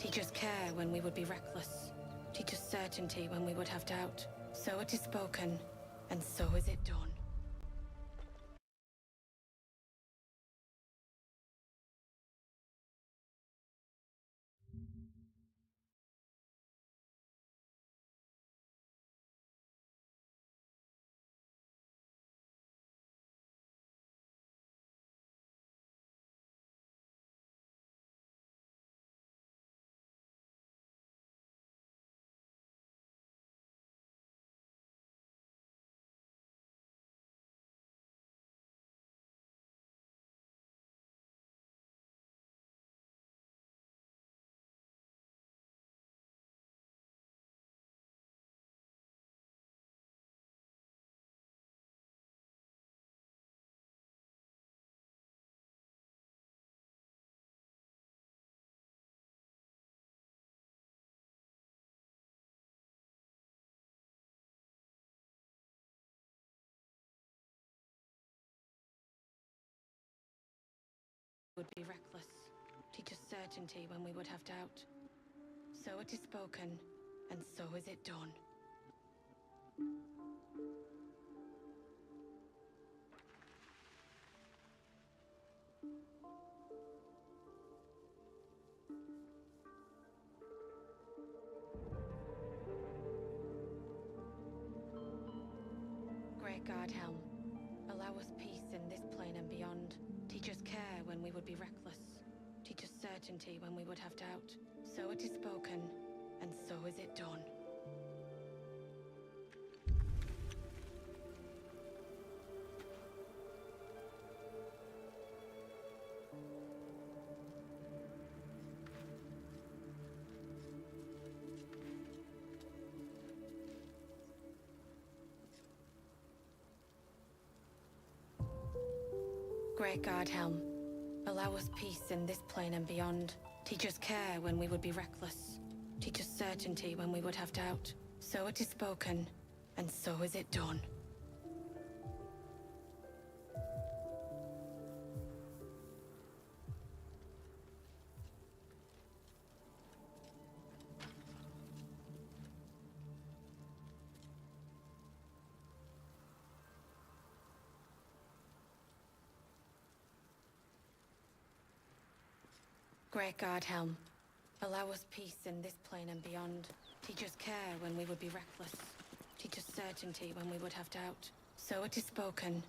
Teach us care when we would be reckless. Teach us certainty when we would have doubt. So it is spoken, and so is it done. Would be reckless. Teach us certainty when we would have doubt. So it is spoken, and so is it done. Great guard helm, allow us peace in this plane and beyond. Teach us care when we would be reckless. Teach us certainty when we would have doubt. So it is spoken, and so is it done. Great guard helm, allow us peace in this plane and beyond. Teach us care when we would be reckless. Teach us certainty when we would have doubt. So it is spoken, and so is it done. Great guard helm, allow us peace in this plane and beyond. Teach us care when we would be reckless. Teach us certainty when we would have doubt. So it is spoken,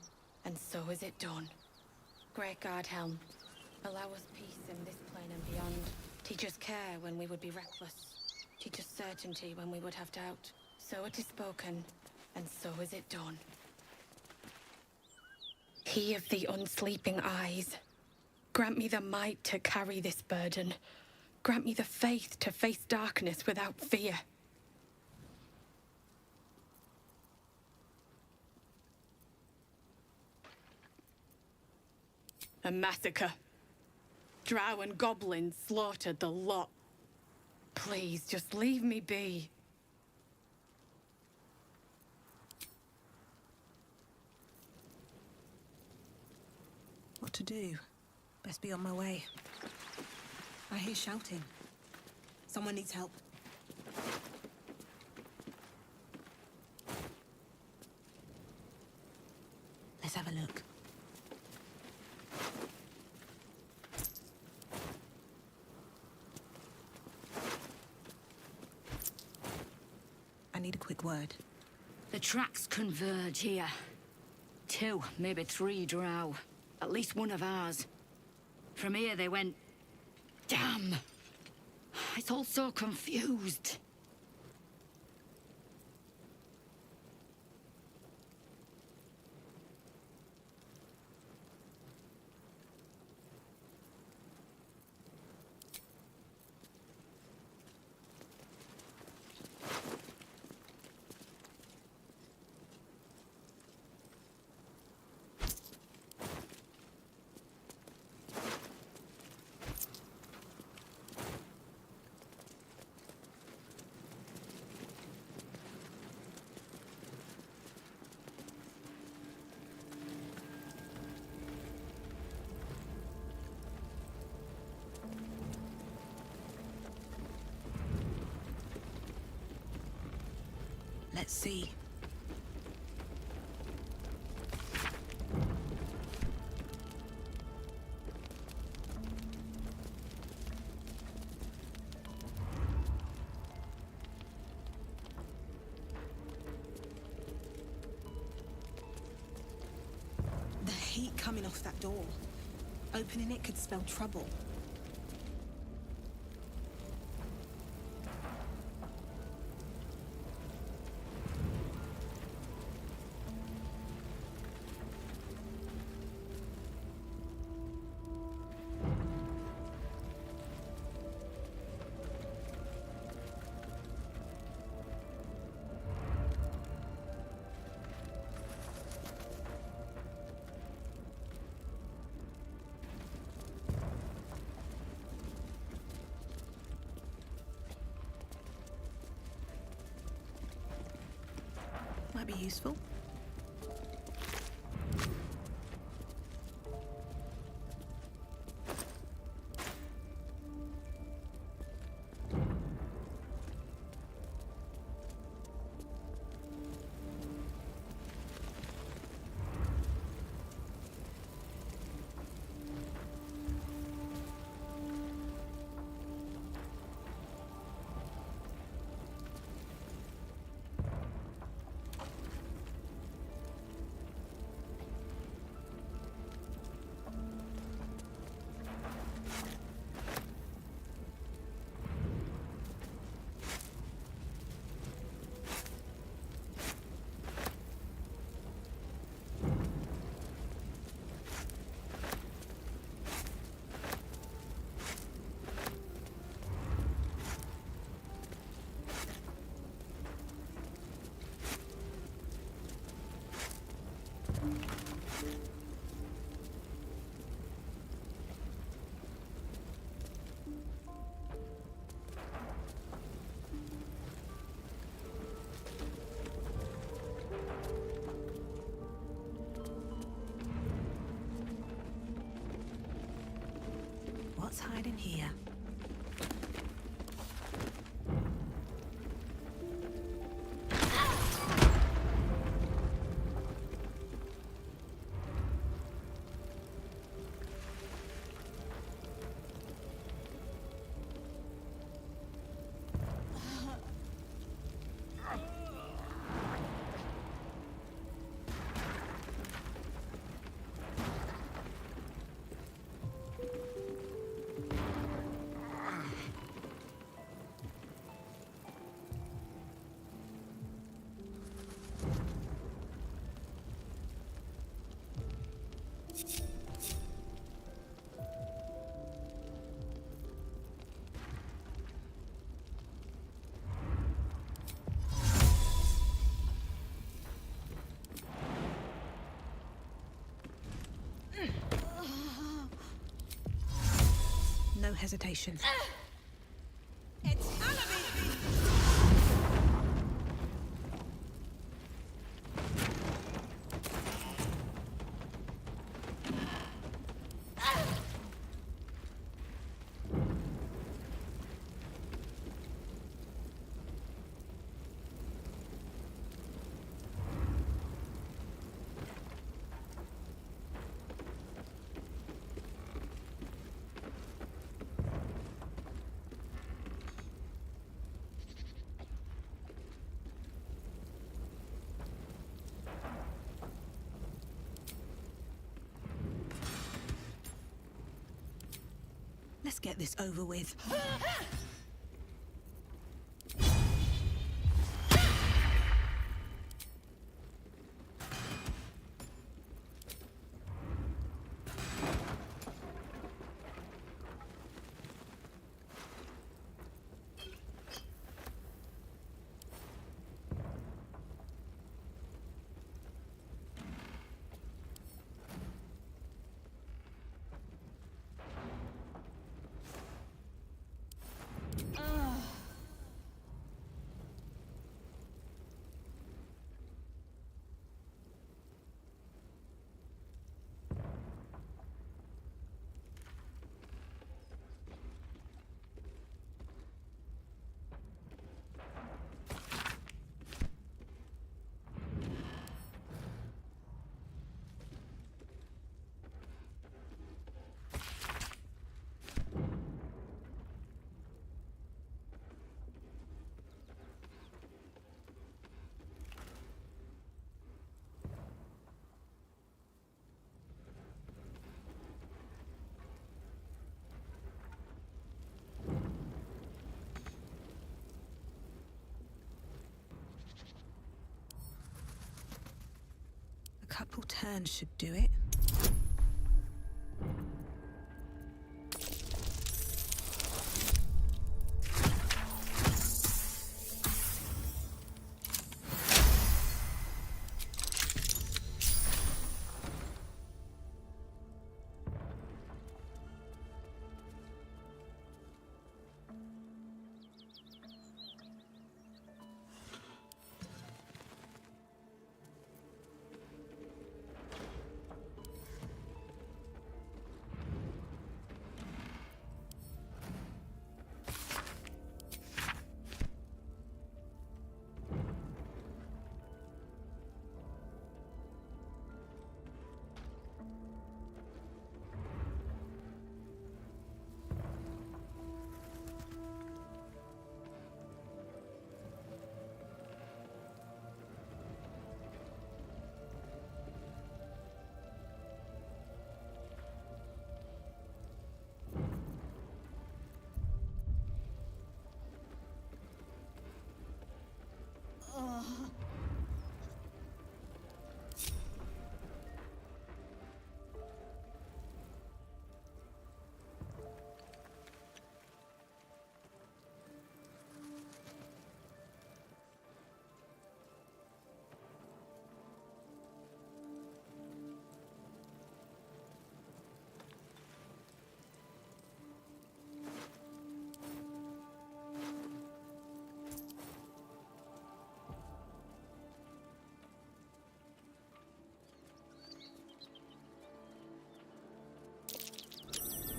and so is it done. Great guard helm, allow us peace in this plane and beyond. Teach us care when we would be reckless. Teach us certainty when we would have doubt. So it is spoken, and so is it done. He of the unsleeping eyes, grant me the might to carry this burden. Grant me the faith to face darkness without fear. A massacre. Drow and goblins slaughtered the lot. Please, just leave me be. What to do? Best be on my way. I hear shouting. Someone needs help. Let's have a look. I need a quick word. The tracks converge here. 2, maybe 3 drow. At least one of ours. From here they went... Damn! It's all so confused. Let's see. The heat coming off that door. Opening it could spell trouble. Might be useful. What's hiding here? No hesitation. It's Let's get this over with. simple turn should do it.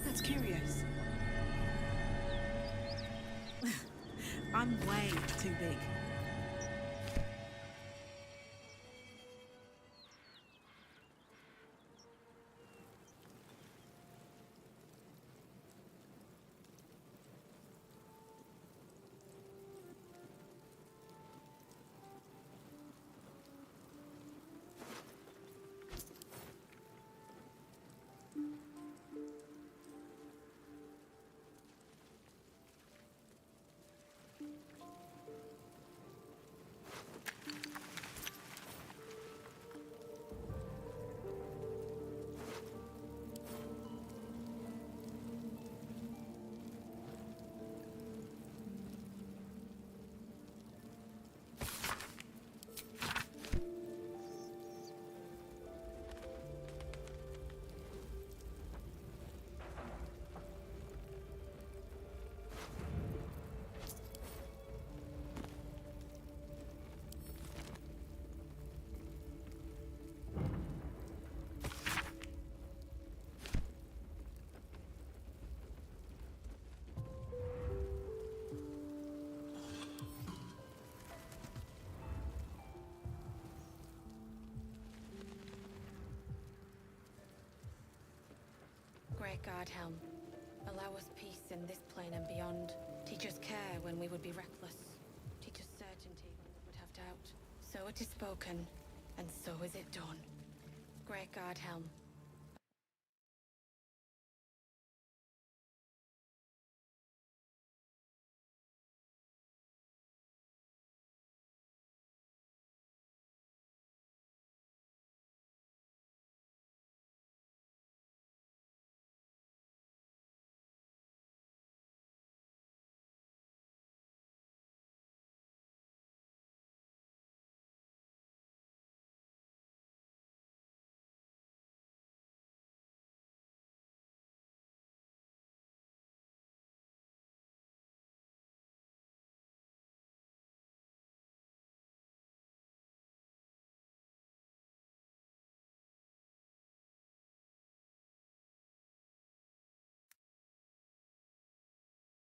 That's curious. I'm way too big. Great God, Helm. Allow us peace in this plane and beyond. Teach us care when we would be reckless. Teach us certainty when we would have doubt. So it is spoken, and so is it done. Great God, Helm.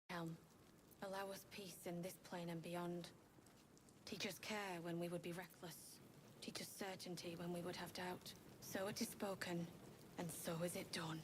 Helm. Allow us peace in this plane and beyond. Teach us care when we would be reckless. Teach us certainty when we would have doubt. So it is spoken, and so is it done.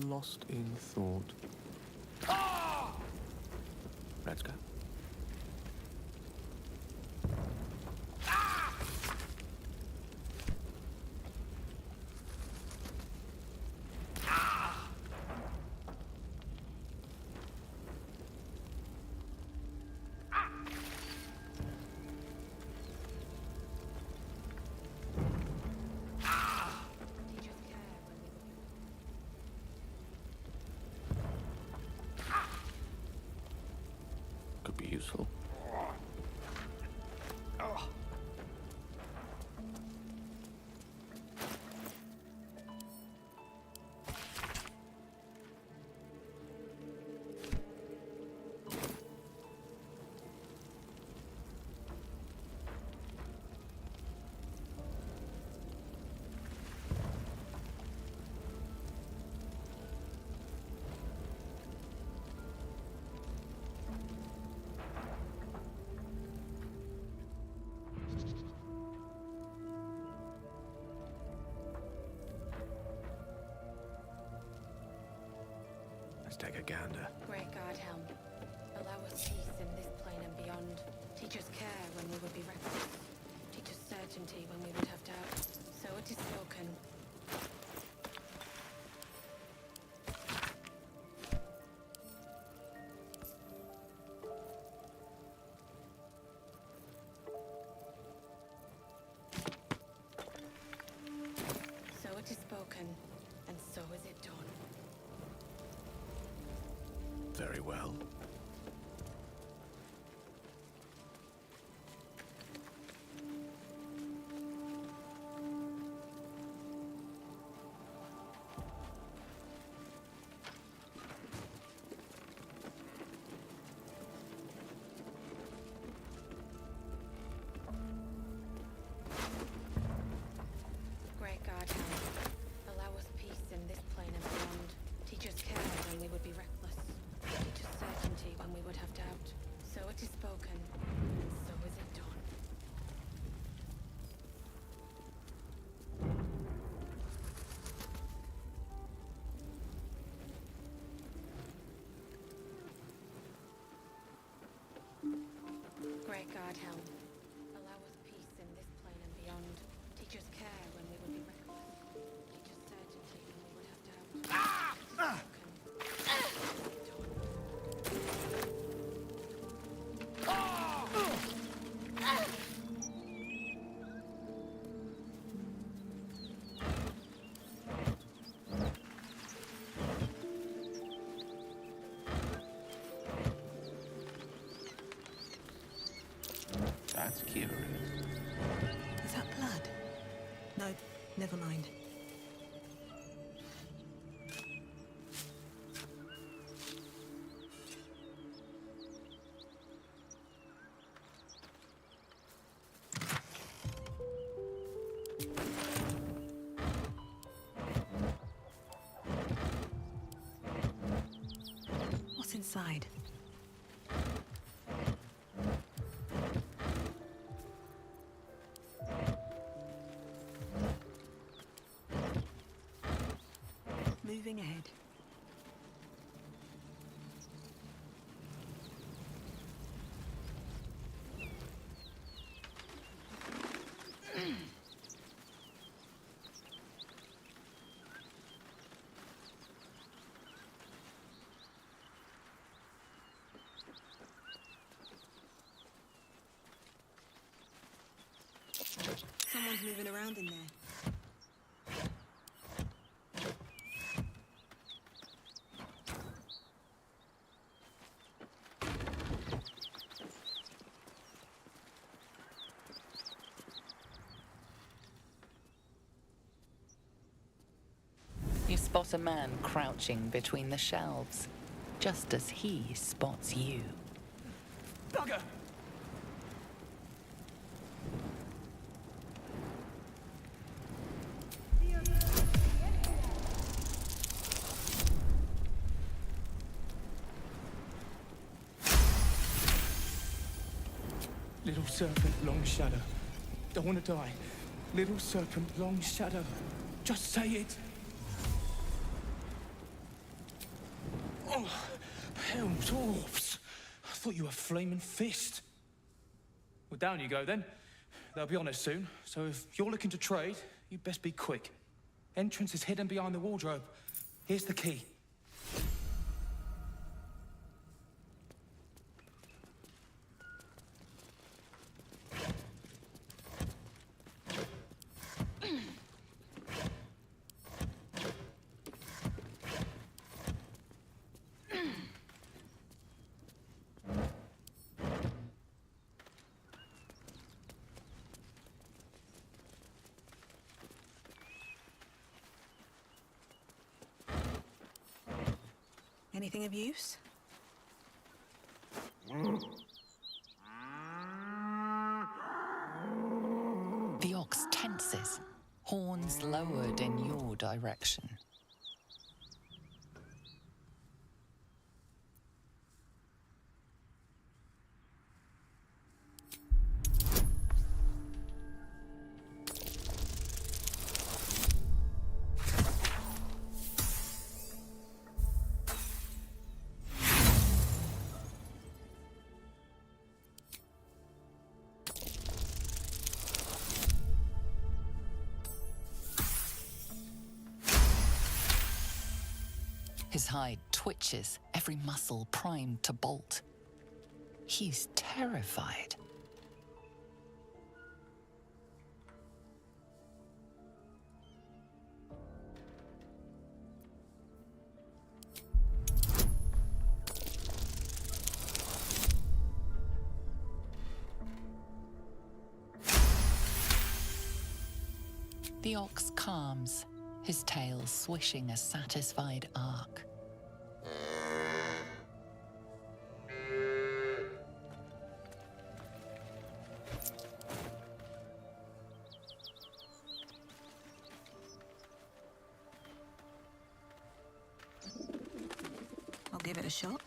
lost in thought. Let's go. Could be useful. Let's take a gander. Great God, Helm. Allow us peace in this plane and beyond. Teach us care when we would be reckless. Teach us certainty when we would have doubt. So it is spoken. So it is spoken, and so is it done. Very well. Great God, Helm. Allow us peace in this plane and beyond. Teach us care when we would be reckless. Teach us certainty when we would have doubt. So it is spoken, and so is it done. Great God, Helm. Allow us peace in this plane and beyond. Teach us care when we would be reckless. Teach us certainty when we would have doubt. That's curious. Is that blood? No, never mind. What's inside? Moving ahead. Someone's moving around in there. You spot a man crouching between the shelves, just as he spots you. Bugger! Little serpent, long shadow. Don't want to die. Little serpent, long shadow. Just say it. Hell, dwarfs. I thought you were flaming fist. Well, down you go then. They'll be on us soon, so if you're looking to trade, you best be quick. Entrance is hidden behind the wardrobe. Here's the key. Anything of use? The ox tenses, horns lowered in your direction. His hide twitches, every muscle primed to bolt. He's terrified. The ox calms, his tail swishing a satisfied arc. I'll give it a shot.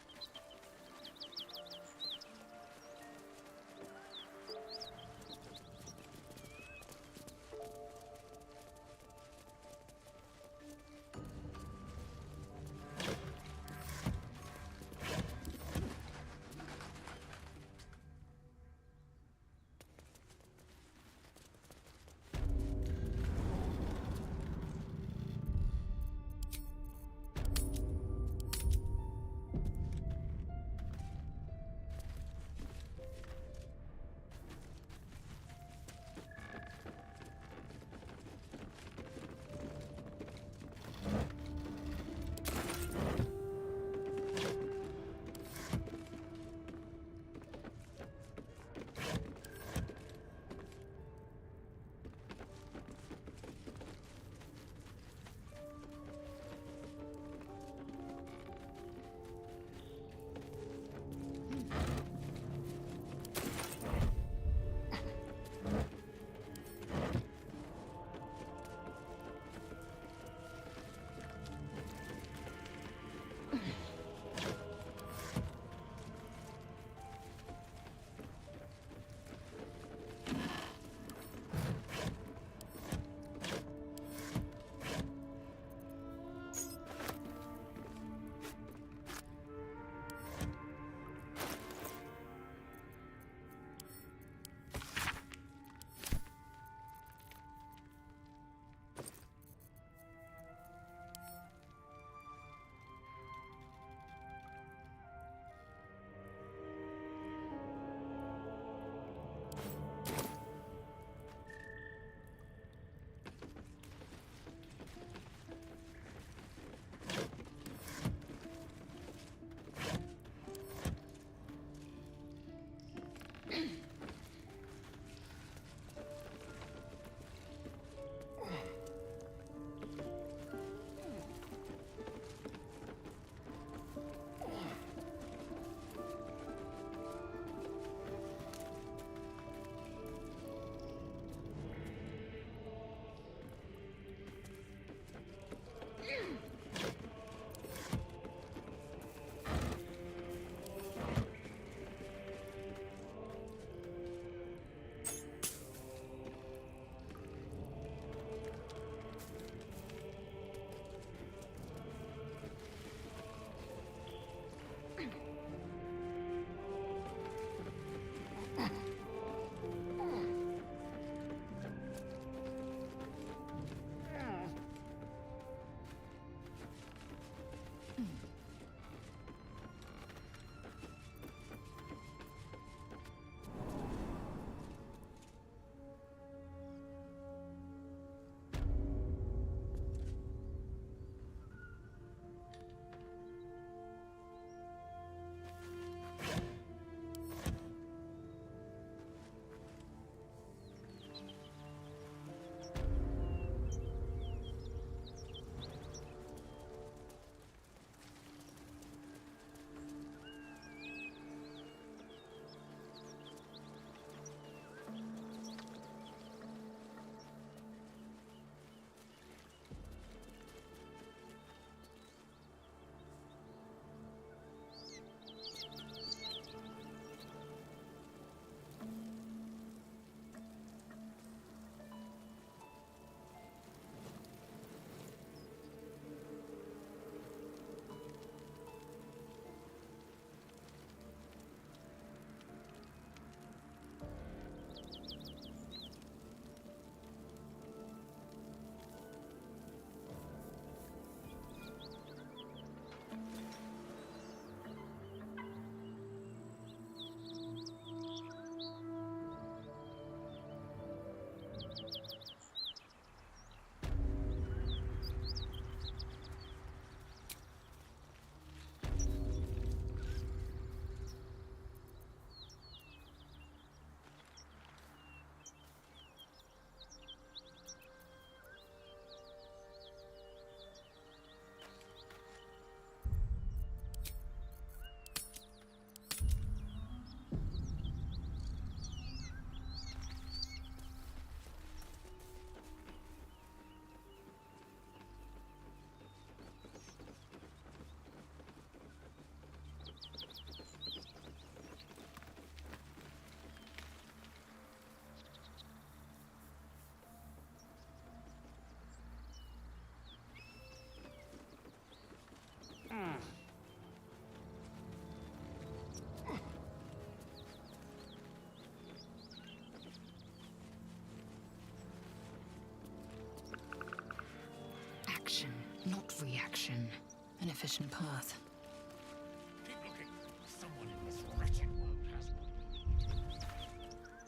action, not reaction. An efficient path. Keep looking. Someone in this wretched world has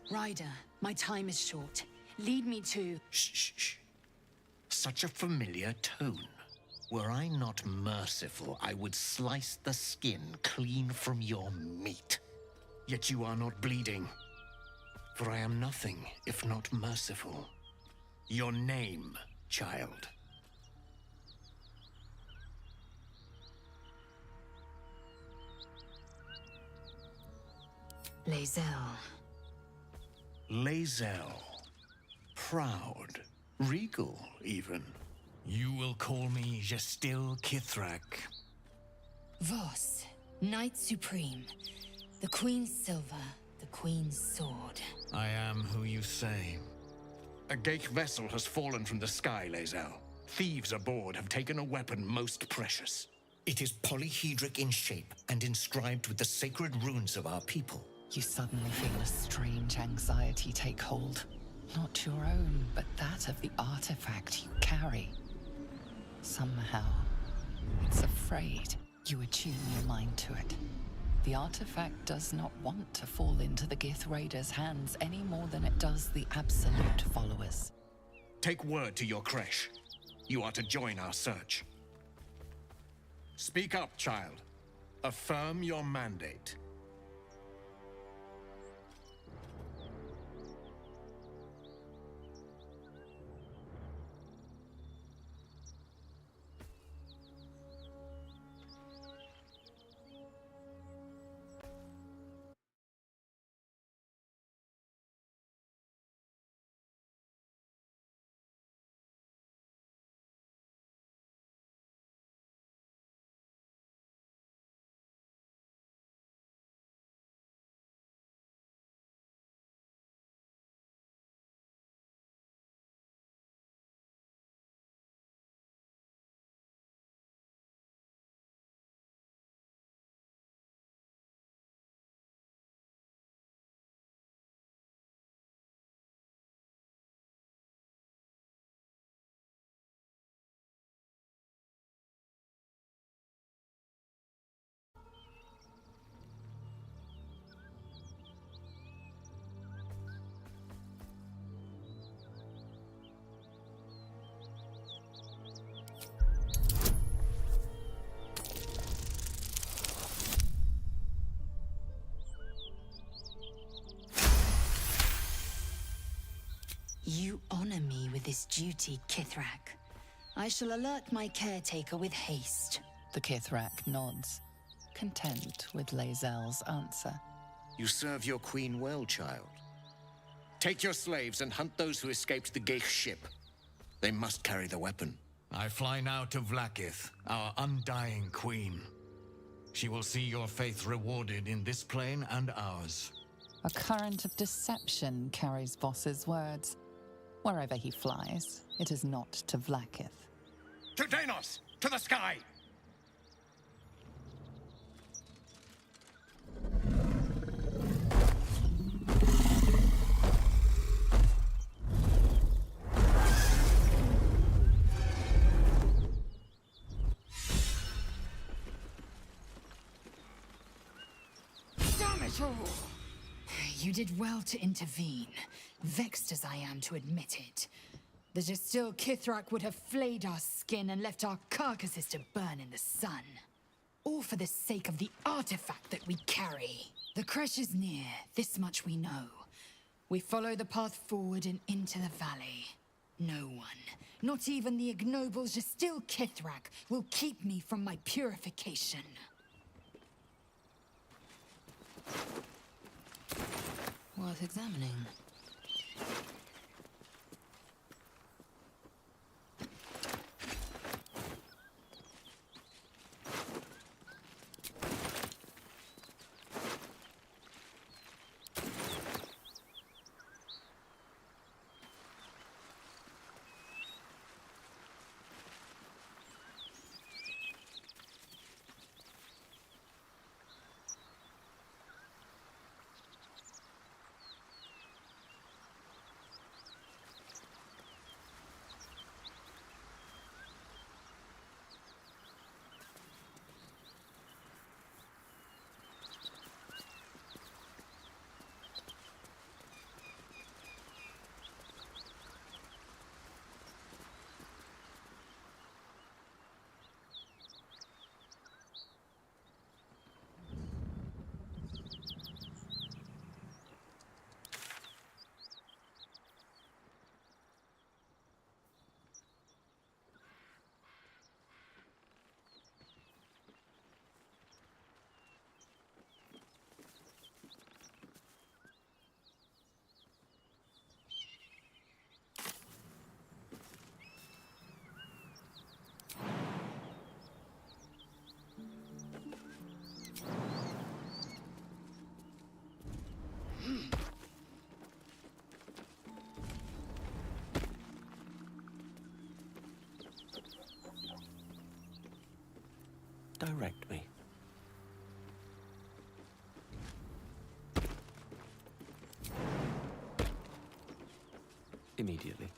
one. Ryder, my time is short. Lead me to... Shh, shh, shh. Such a familiar tone. Were I not merciful, I would slice the skin clean from your meat. Yet you are not bleeding. For I am nothing if not merciful. Your name, child. Lae'zel. Lae'zel. Proud. Regal, even. You will call me Gestil Kithrak. Voss, Knight Supreme. The Queen's silver, the Queen's sword. I am who you say. A Geich vessel has fallen from the sky, Lae'zel. Thieves aboard have taken a weapon most precious. It is polyhedric in shape and inscribed with the sacred runes of our people. You suddenly feel a strange anxiety take hold. Not your own, but that of the artifact you carry. Somehow, it's afraid. You attune your mind to it. The artifact does not want to fall into the Gith Raiders' hands any more than it does the Absolute followers. Take word to your creche. You are to join our search. Speak up, child. Affirm your mandate. You honor me with this duty, Kithrak. I shall alert my caretaker with haste. The Kithrak nods, content with Lae'zel's answer. You serve your queen well, child. Take your slaves and hunt those who escaped the Geich ship. They must carry the weapon. I fly now to Vlaakith, our undying queen. She will see your faith rewarded in this plane and ours. A current of deception carries Voss's words. Wherever he flies, it is not to Vlaakith. To Danos! To the sky! Damn it all! You did well to intervene, vexed as I am to admit it. The Gestil Kithrak would have flayed our skin and left our carcasses to burn in the sun. All for the sake of the artifact that we carry. The creche is near, this much we know. We follow the path forward and into the valley. No one, not even the ignoble Gestil Kithrak, will keep me from my purification. Worth examining. direct me. Immediately.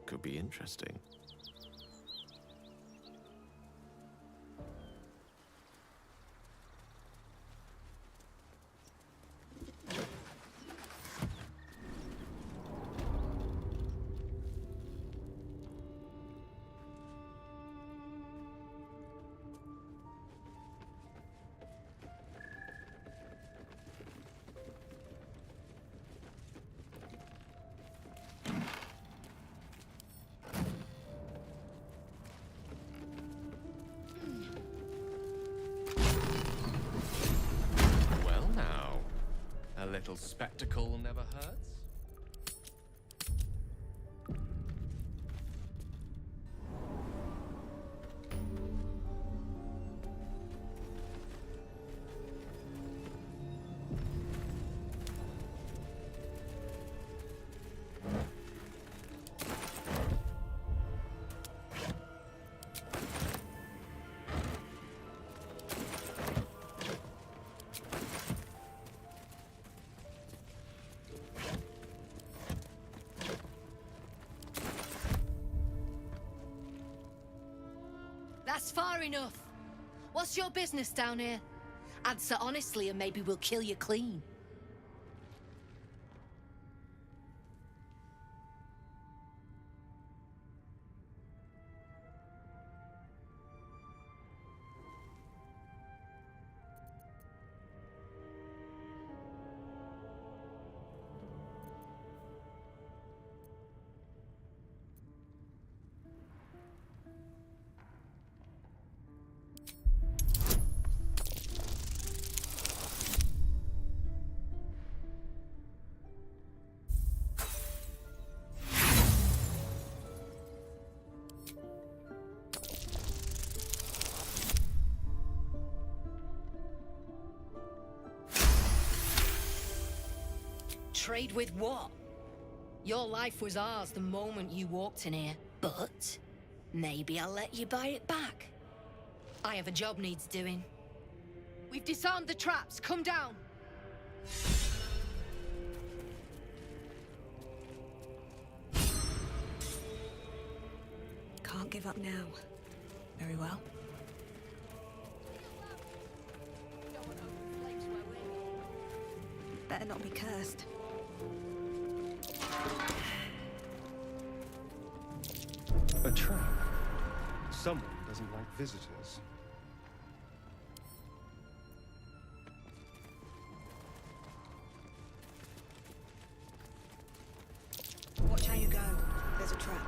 Could be interesting. A little spectacle never hurts. That's far enough. What's your business down here? Answer honestly and maybe we'll kill you clean. Trade with what? Your life was ours the moment you walked in here, but maybe I'll let you buy it back. I have a job needs doing. We've disarmed the traps. Come down. Can't give up now. Very well. Better not be cursed. A trap. Someone doesn't like visitors. Watch how you go. There's a trap.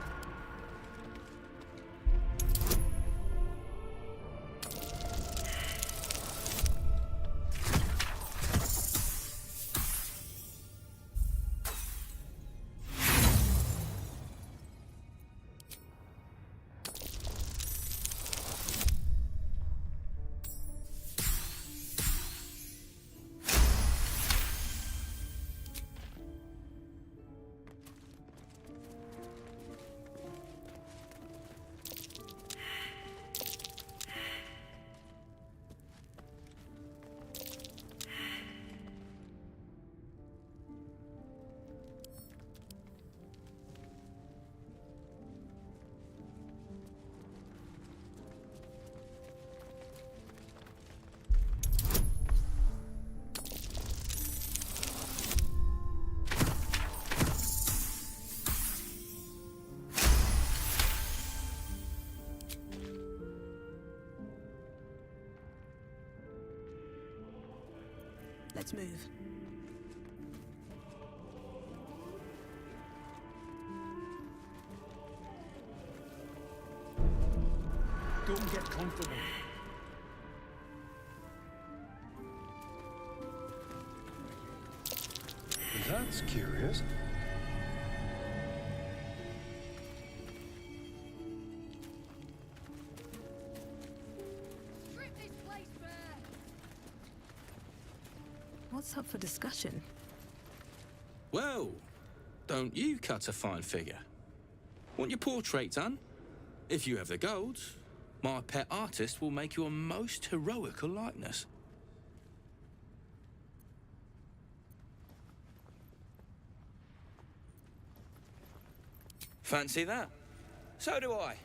Let's move. Don't get comfortable. That's curious. What's up for discussion? Well, don't you cut a fine figure? Want your portrait done? If you have the gold, my pet artist will make you a most heroical likeness. Fancy that? So do I.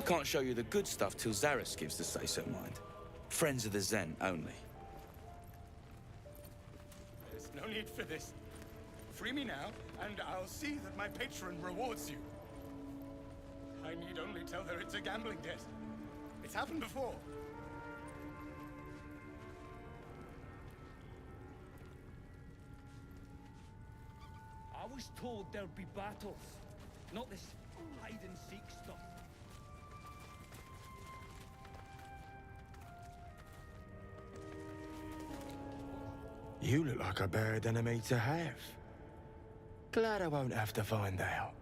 Can't show you the good stuff till Zaris gives the say-so, mind. Friends of the Zen only. There's no need for this. Free me now, and I'll see that my patron rewards you. I need only tell her it's a gambling debt. It's happened before. I was told there'd be battles, not this hide-and-seek stuff. You look like a bad enemy to have. Glad I won't have to find out.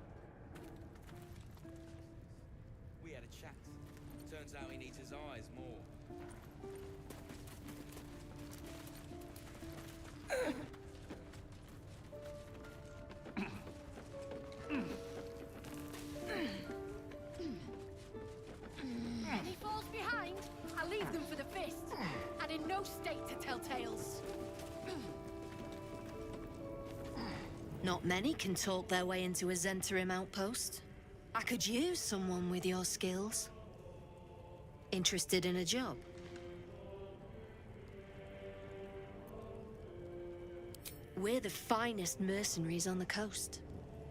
We had a chat. Turns out he needs his eyes more. state to tell tales. Not many can talk their way into a Zentarim outpost. I could use someone with your skills. Interested in a job? We're the finest mercenaries on the coast.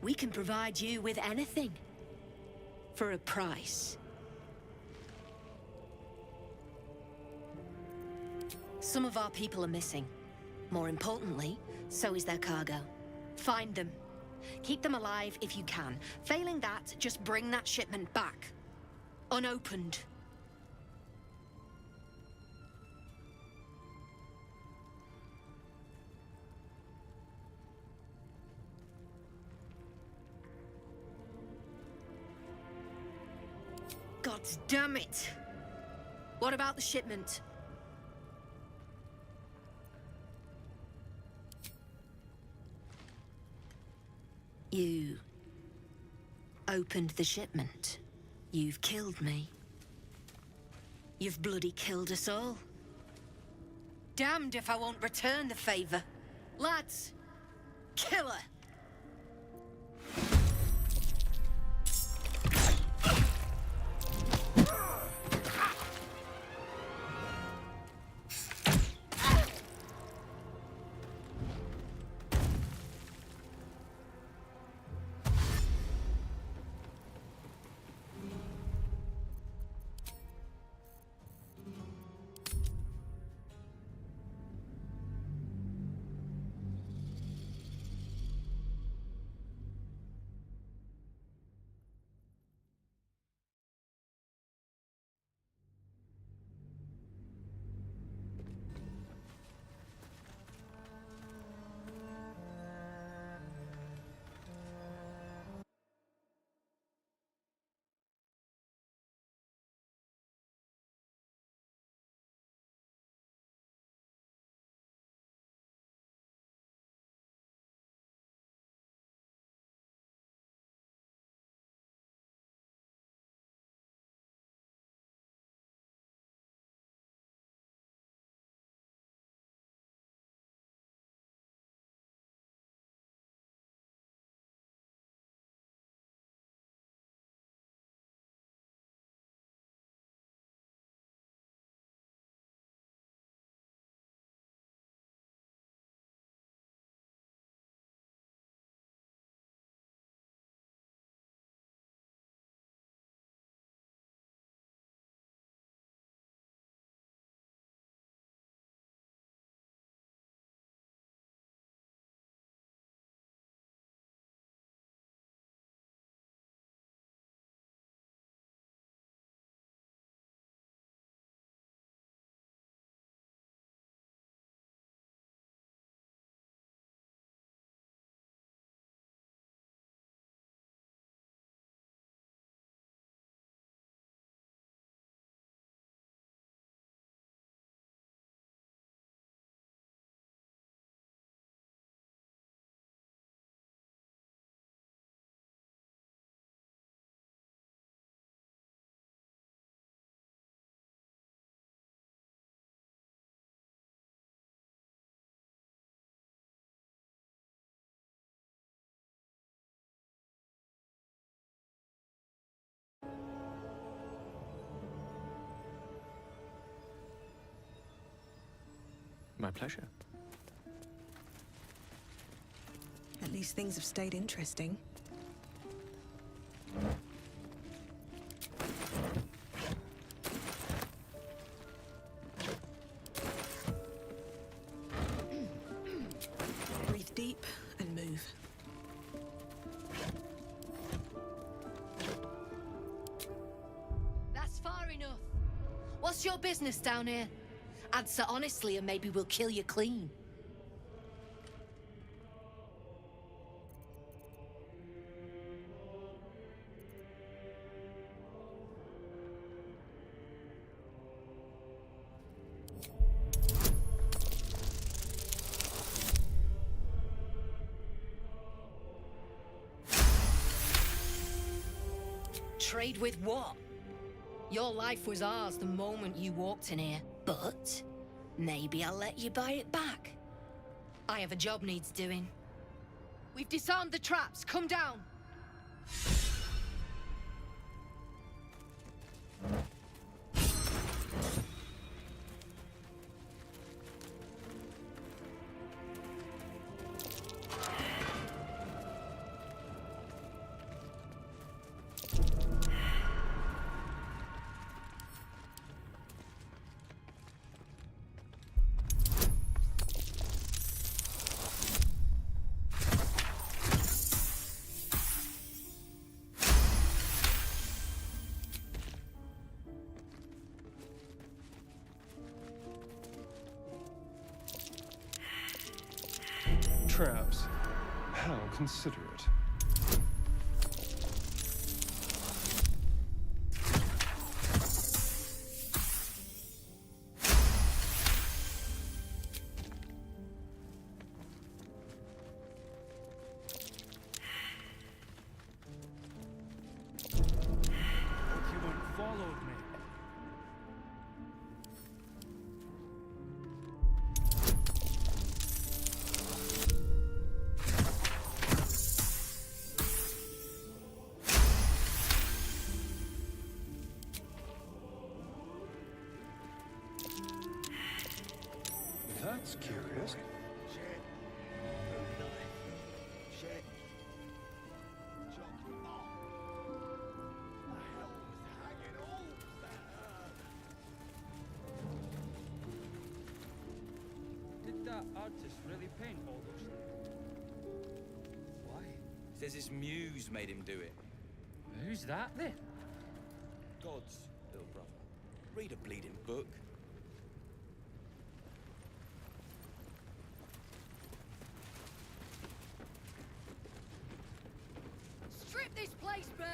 We can provide you with anything. For a price. Some of our people are missing. More importantly, so is their cargo. Find them. Keep them alive if you can. Failing that, just bring that shipment back. Unopened. God damn it! What about the shipment? You opened the shipment. You've killed me. You've bloody killed us all. Damned if I won't return the favor. Lads, kill her! My pleasure. At least things have stayed interesting. Breathe deep and move. That's far enough. What's your business down here? Answer honestly and maybe we'll kill you clean. Trade with what? Your life was ours the moment you walked in here, but maybe I'll let you buy it back. I have a job needs doing. We've disarmed the traps. Come down. Traps. How considerate. Hope you weren't followed, mate. That's curious. Did that artist really paint all those things? Why? Says his muse made him do it. Who's that then? God's little brother. Read a bleeding book. Strip this place bare.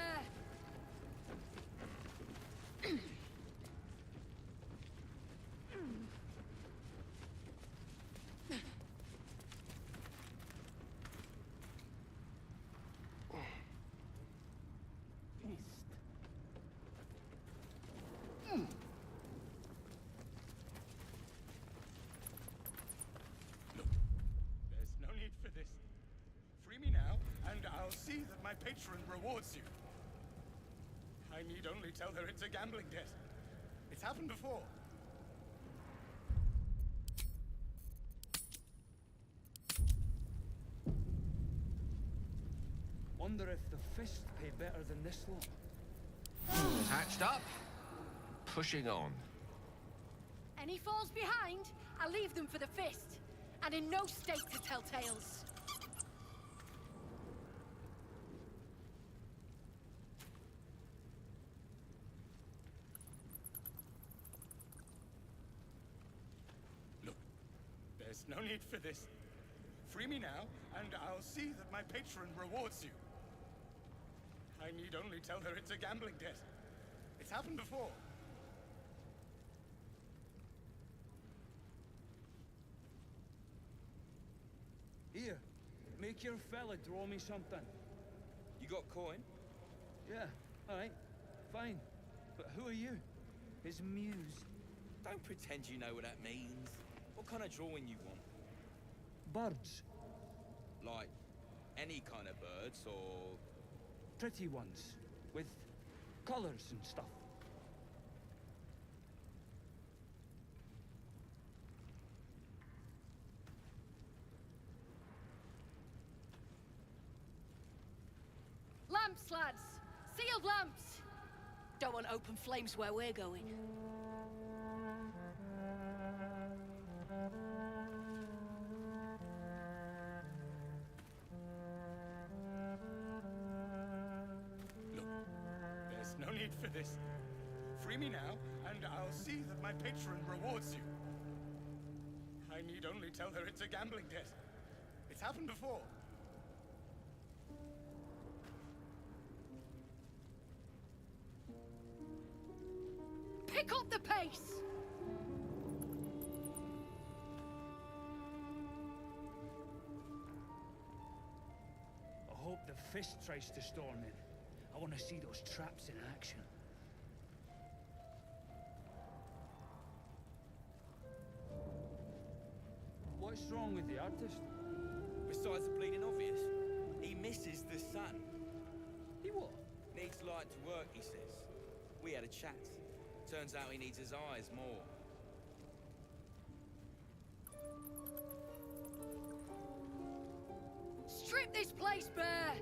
There's no need for this. Free me now, and I'll see that my patron rewards you. I need only tell her it's a gambling debt. It's happened before. Wonder if the fist pay better than this lot. Patched up. Pushing on. Any falls behind, I leave them for the fist. And in no state to tell tales. Look, there's no need for this. Free me now, and I'll see that my patron rewards you. I need only tell her it's a gambling debt. It's happened before. Here, make your fella draw me something. You got coin? Yeah, alright, fine. But who are you? His muse. Don't pretend you know what that means. What kind of drawing you want? Birds. Like, any kind of birds, or... Pretty ones. With colours and stuff. Lamps, lads! Sealed lamps! Don't want open flames where we're going. Look, there's no need for this. Free me now, and I'll see that my patron rewards you. I need only tell her it's a gambling debt. It's happened before. Pick up the pace! I hope the fist tries to storm in. I want to see those traps in action. What's wrong with the artist? Besides the bleeding obvious, he misses the sun. He what? Needs light to work, he says. We had a chat. Turns out he needs his eyes more. Strip this place bare!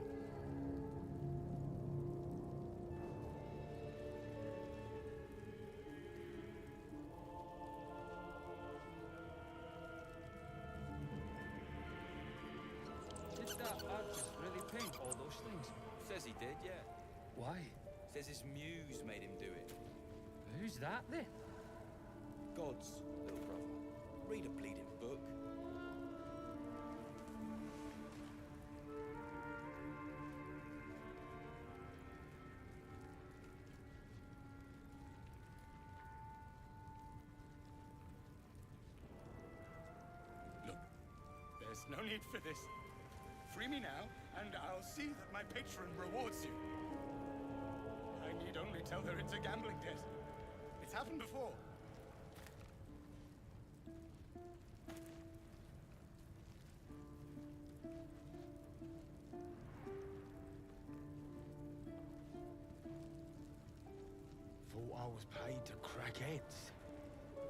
Did that artist really paint all those things? Says he did, yeah. Why? Says his muse made him do it. Who's that then? God's little brother. Read a bleeding book. Look, there's no need for this. Free me now, and I'll see that my patron rewards you. I need only tell her it's a gambling debt. It's happened before. Thought I was paid to crack heads,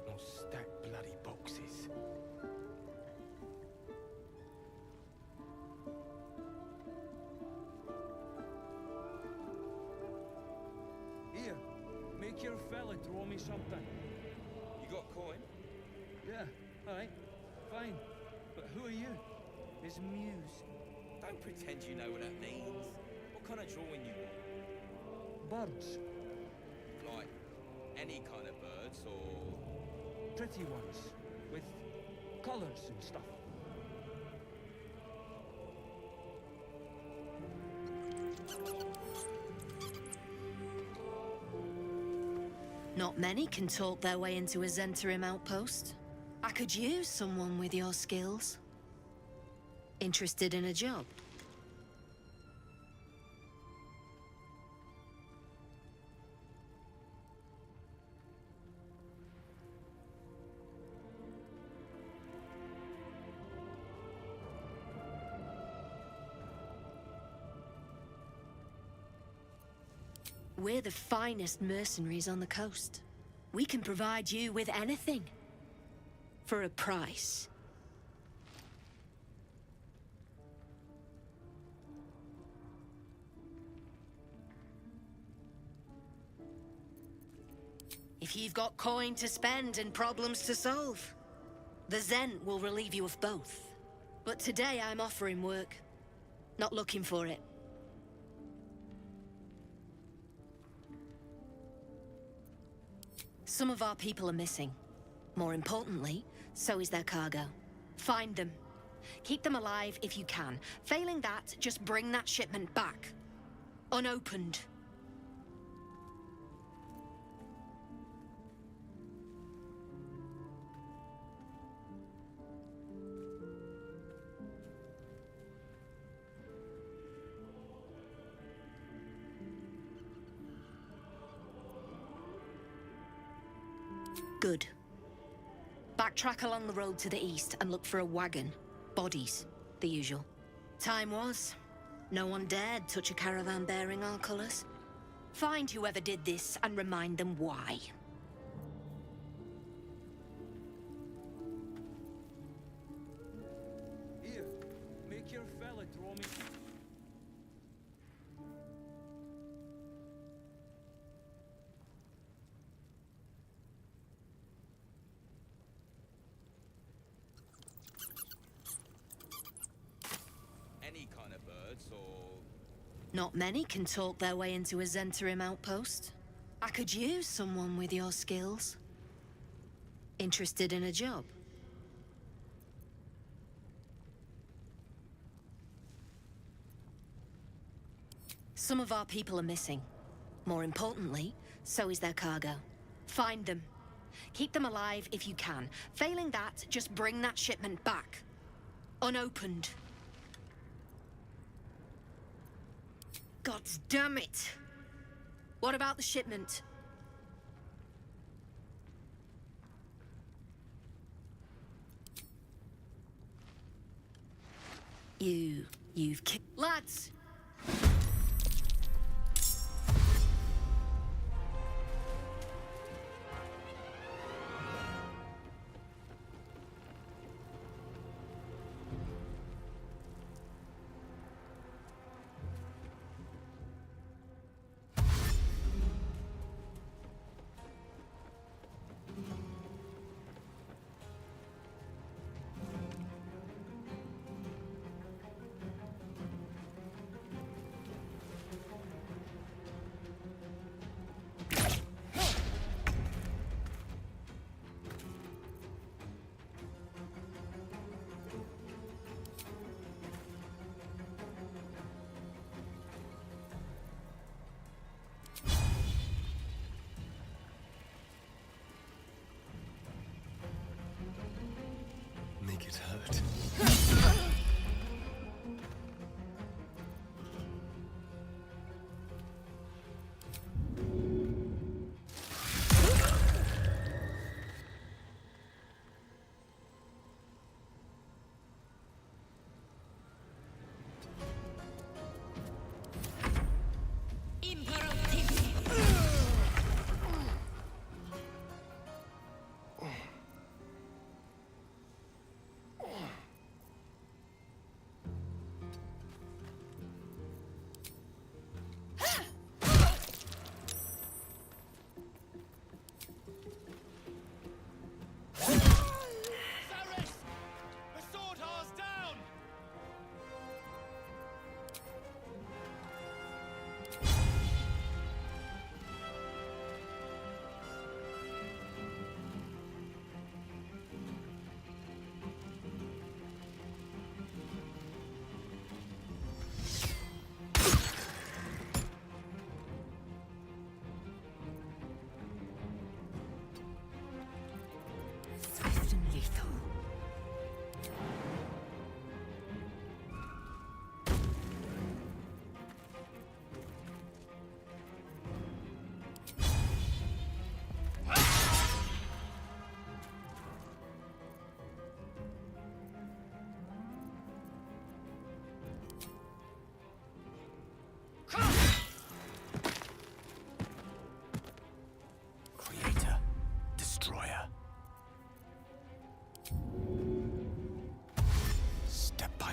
not stack bloody boxes. Here, make your fella throw me something. You got coin? Yeah, alright, fine. But who are you? His muse. Don't pretend you know what that means. What kind of drawing you want? Birds. Like, any kind of birds, or... Pretty ones. With colours and stuff. Not many can talk their way into a Zentarim outpost. I could use someone with your skills. Interested in a job? We're the finest mercenaries on the coast. We can provide you with anything. For a price. If you've got coin to spend and problems to solve, the Zent will relieve you of both. But today I'm offering work, not looking for it. Some of our people are missing. More importantly, so is their cargo. Find them. Keep them alive if you can. Failing that, just bring that shipment back. Unopened. Good. Backtrack along the road to the east and look for a wagon. Bodies, the usual. Time was. No one dared touch a caravan bearing our colours. Find whoever did this and remind them why. Here, make your fella throw me... Any kind of birds, or... Not many can talk their way into a Zentarim outpost. I could use someone with your skills. Interested in a job? Some of our people are missing. More importantly, so is their cargo. Find them. Keep them alive if you can. Failing that, just bring that shipment back. Unopened. God damn it! What about the shipment? You've lads! Make it hurt.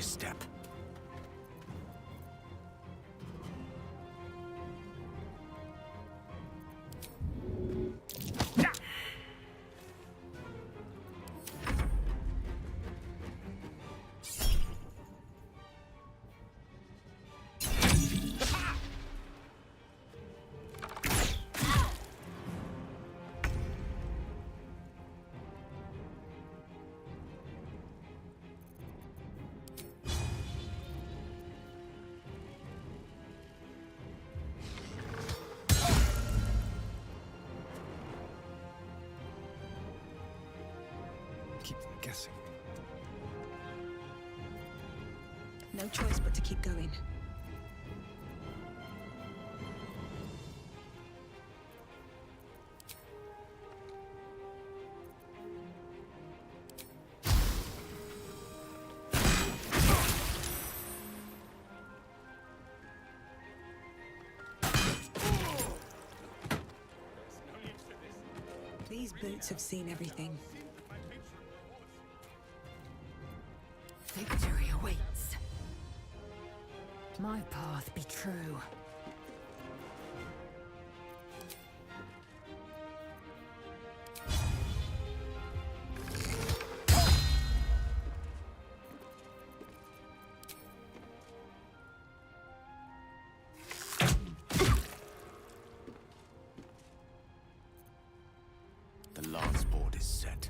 Step. Keep guessing. No choice but to keep going. These boots have seen everything. Victory awaits. My path be true. The last board is set.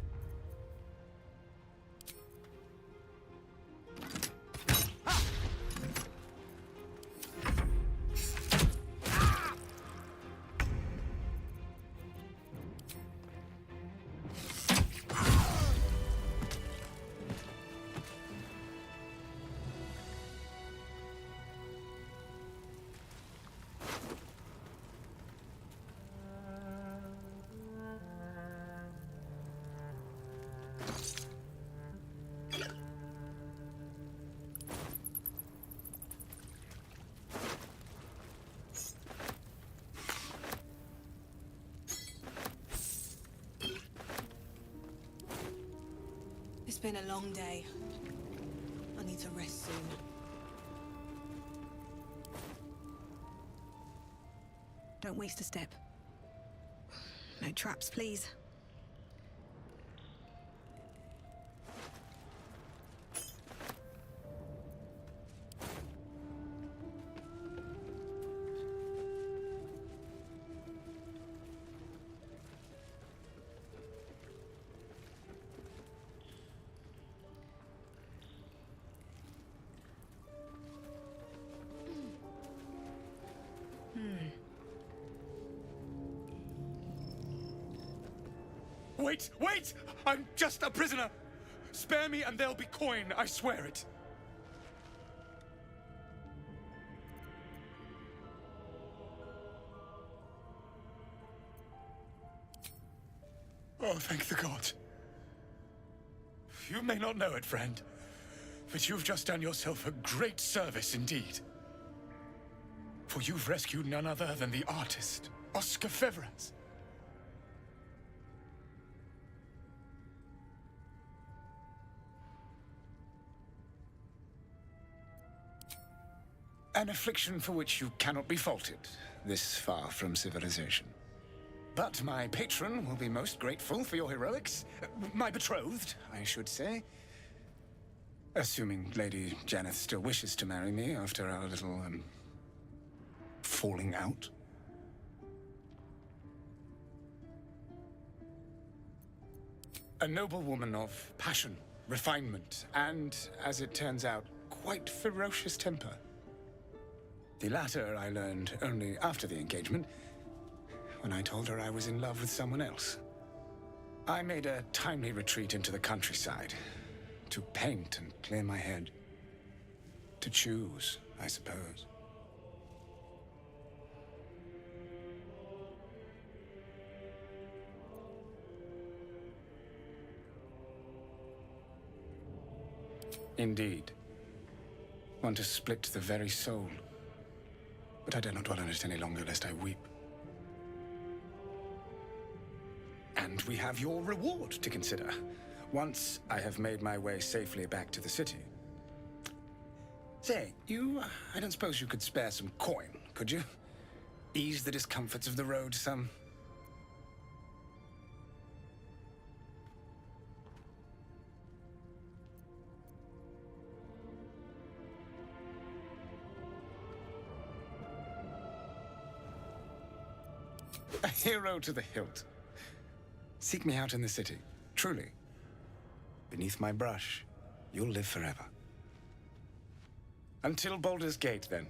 It's been a long day. I need to rest soon. Don't waste a step. No traps, please. Wait, wait! I'm just a prisoner! Spare me and there'll be coin, I swear it. Oh, thank the gods. You may not know it, friend, but you've just done yourself a great service indeed. For you've rescued none other than the artist, Oscar Fevras. An affliction for which you cannot be faulted, this far from civilization. But my patron will be most grateful for your heroics. My betrothed, I should say. Assuming Lady Janeth still wishes to marry me after our little, falling out. A noble woman of passion, refinement, and, as it turns out, quite ferocious temper. The latter I learned only after the engagement, when I told her I was in love with someone else. I made a timely retreat into the countryside, to paint and clear my head. To choose, I suppose. Indeed. One to split the very soul. But I dare not dwell on it any longer, lest I weep. And we have your reward to consider, once I have made my way safely back to the city. Say, I don't suppose you could spare some coin, could you? Ease the discomforts of the road some. A hero to the hilt. Seek me out in the city, truly. Beneath my brush, you'll live forever. Until Baldur's Gate, then.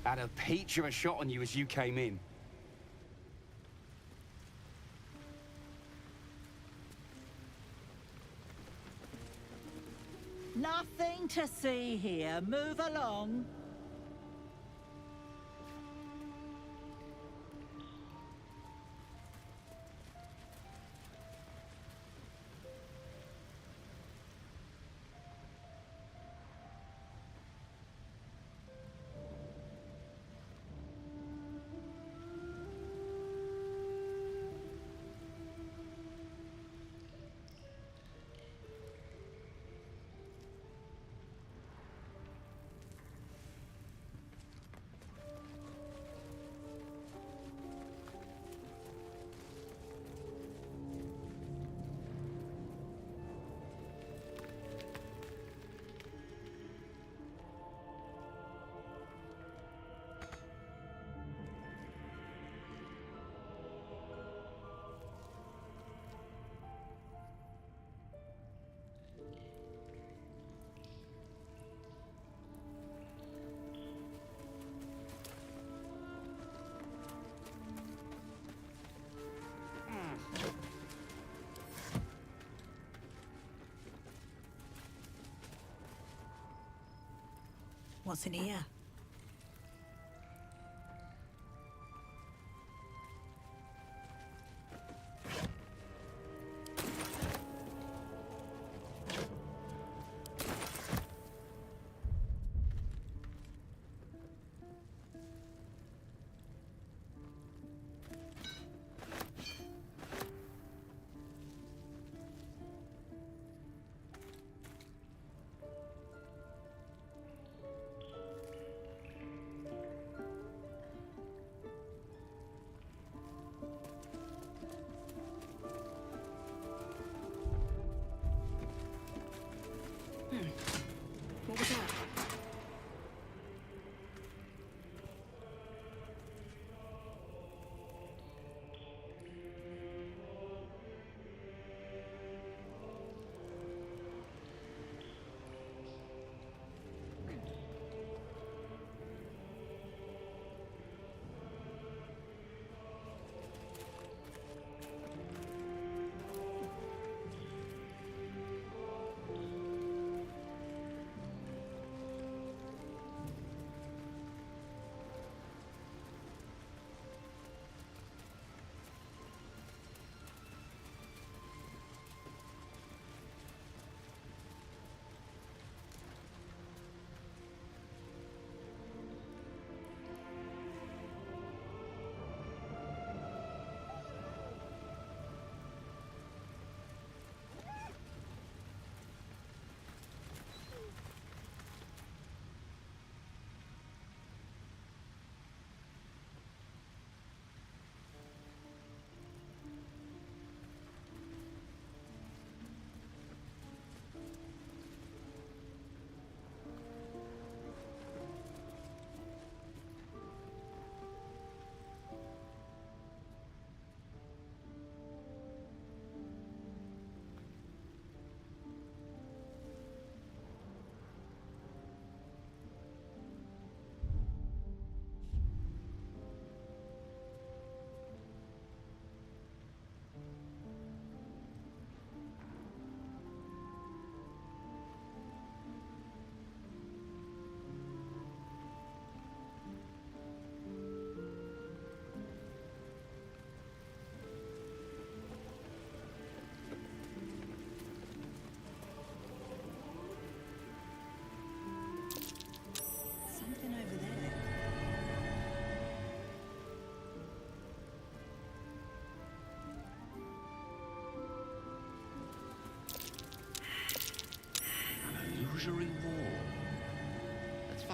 Had a peach of a shot on you as you came in. Nothing to see here. Move along. What's in here?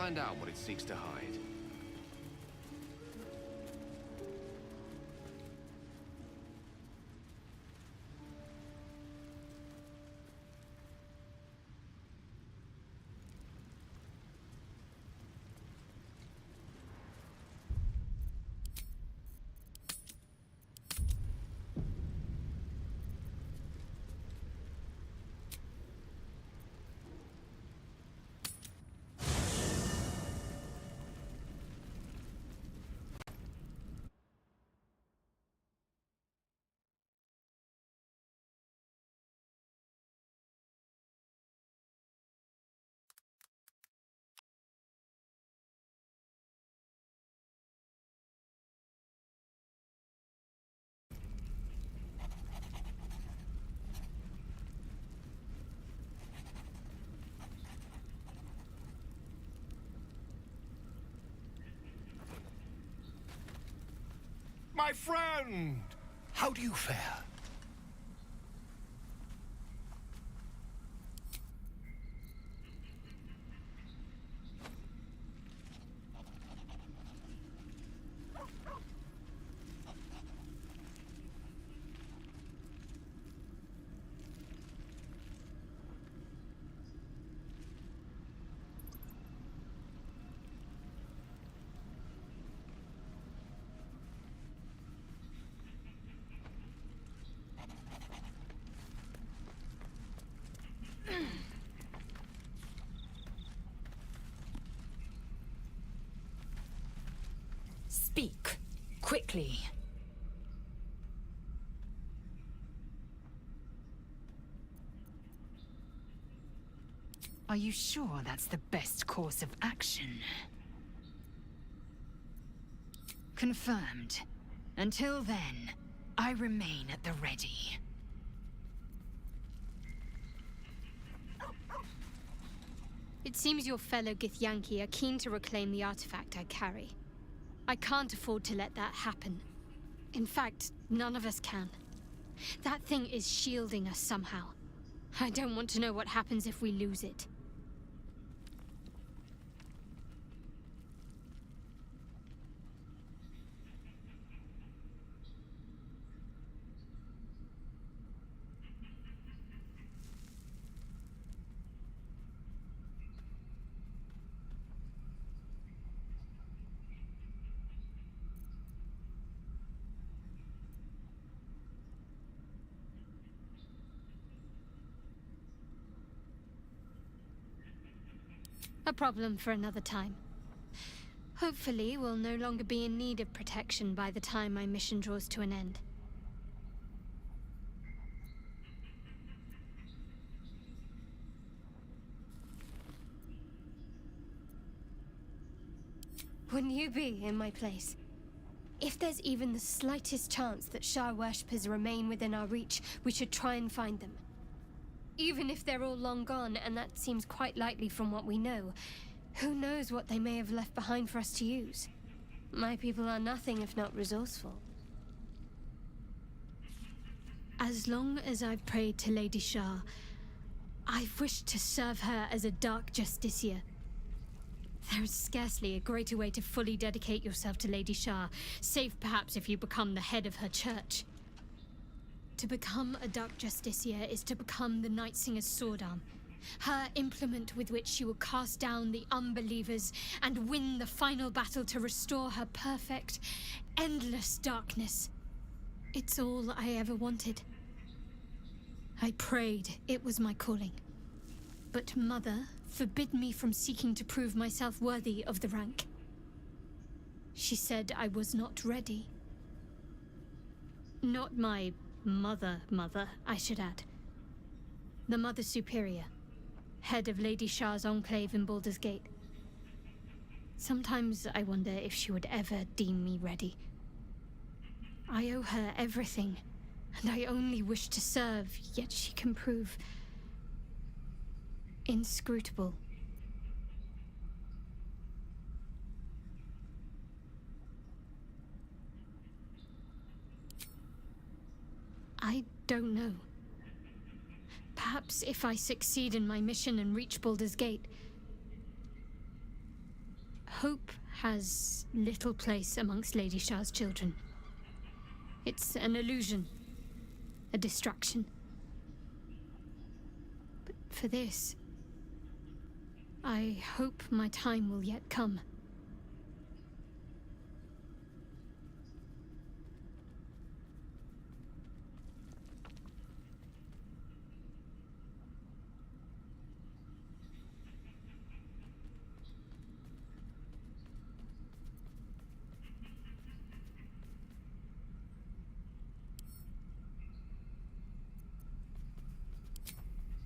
find out what it seeks to hide. My friend! How do you fare? Speak quickly. Are you sure that's the best course of action? Confirmed. Until then, I remain at the ready. It seems your fellow Githyanki are keen to reclaim the artifact I carry. I can't afford to let that happen. In fact, none of us can. That thing is shielding us somehow. I don't want to know what happens if we lose it. A problem for another time. Hopefully, we'll no longer be in need of protection by the time my mission draws to an end. Wouldn't you be in my place? If there's even the slightest chance that Shah worshippers remain within our reach, we should try and find them. Even if they're all long gone, and that seems quite likely from what we know, who knows what they may have left behind for us to use? My people are nothing if not resourceful. As long as I've prayed to Lady Shah, I've wished to serve her as a dark justiciar. There is scarcely a greater way to fully dedicate yourself to Lady Shah, save perhaps if you become the head of her church. To become a Dark Justiciar is to become the Night Singer's sword arm, her implement with which she will cast down the unbelievers and win the final battle to restore her perfect, endless darkness. It's all I ever wanted. I prayed it was my calling. But Mother forbid me from seeking to prove myself worthy of the rank. She said I was not ready. Not my mother, I should add. The Mother Superior, head of Lady Shah's enclave in Baldur's Gate. Sometimes I wonder if she would ever deem me ready. I owe her everything, and I only wish to serve, yet she can prove inscrutable. I don't know. Perhaps if I succeed in my mission and reach Baldur's Gate, hope has little place amongst Lady Shah's children. It's an illusion, a distraction. But for this, I hope my time will yet come.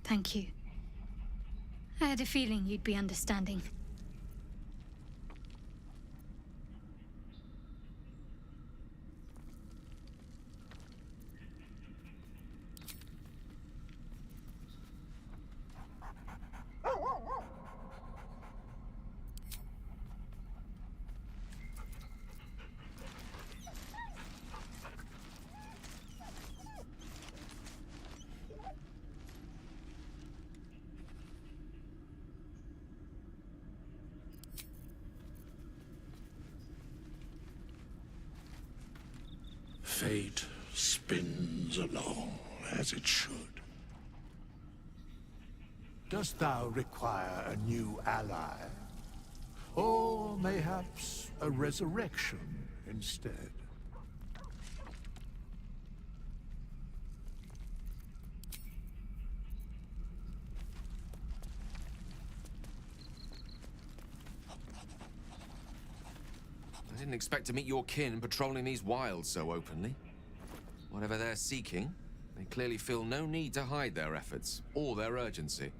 Thank you. I had a feeling you'd be understanding. Fate spins along as it should. Dost thou require a new ally? Or mayhaps a resurrection instead? I didn't expect to meet your kin patrolling these wilds so openly. Whatever they're seeking, they clearly feel no need to hide their efforts or their urgency.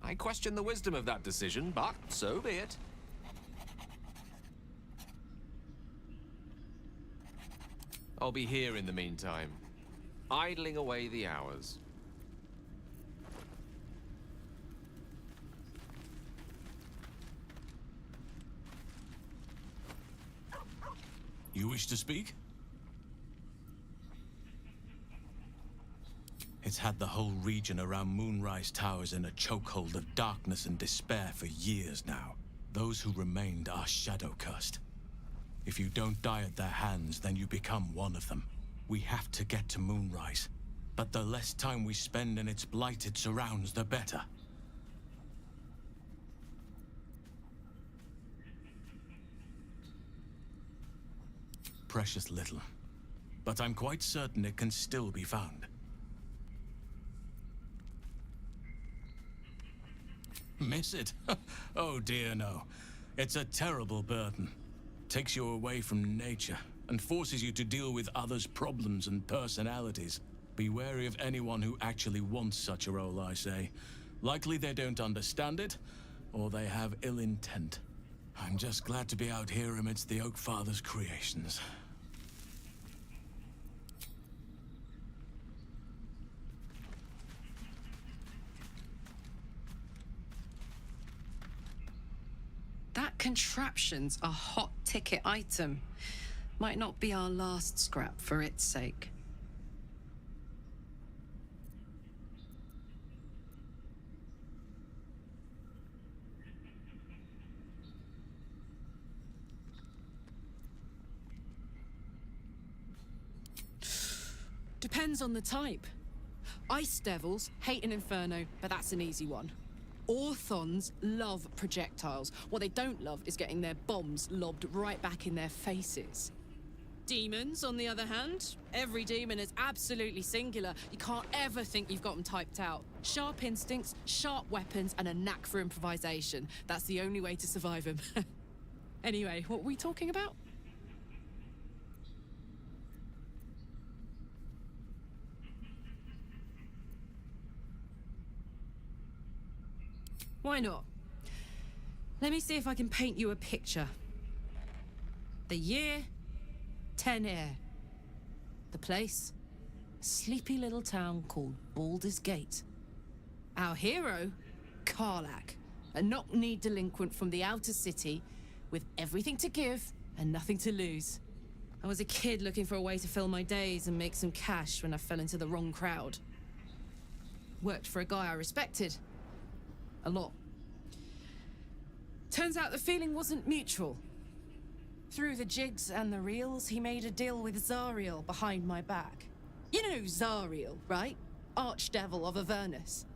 I question the wisdom of that decision, but so be it. I'll be here in the meantime, idling away the hours. You wish to speak? It's had the whole region around Moonrise Towers in a chokehold of darkness and despair for years now. Those who remained are shadow-cursed. If you don't die at their hands, then you become one of them. We have to get to Moonrise, but the less time we spend in its blighted surrounds, the better. Precious little, but I'm quite certain it can still be found. Miss it? Oh dear, no. It's a terrible burden. Takes you away from nature and forces you to deal with others' problems and personalities. Be wary of anyone who actually wants such a role, I say. Likely they don't understand it, or they have ill intent. I'm just glad to be out here amidst the Oak Father's creations. That contraption's a hot ticket item. Might not be our last scrap for its sake. Depends on the type. Ice devils hate an inferno, but that's an easy one. Orthons love projectiles. What they don't love is getting their bombs lobbed right back in their faces. Demons, on the other hand, every demon is absolutely singular. You can't ever think you've got them typed out. Sharp instincts, sharp weapons, and a knack for improvisation. That's the only way to survive them. Anyway, what were we talking about? Why not? Let me see if I can paint you a picture. The year, 10 air. The place, a sleepy little town called Baldur's Gate. Our hero, Karlach, a knock-kneed delinquent from the outer city with everything to give and nothing to lose. I was a kid looking for a way to fill my days and make some cash when I fell into the wrong crowd. Worked for a guy I respected. A lot. Turns out the feeling wasn't mutual. Through the jigs and the reels, he made a deal with Zariel behind my back. You know Zariel, right? Archdevil of Avernus.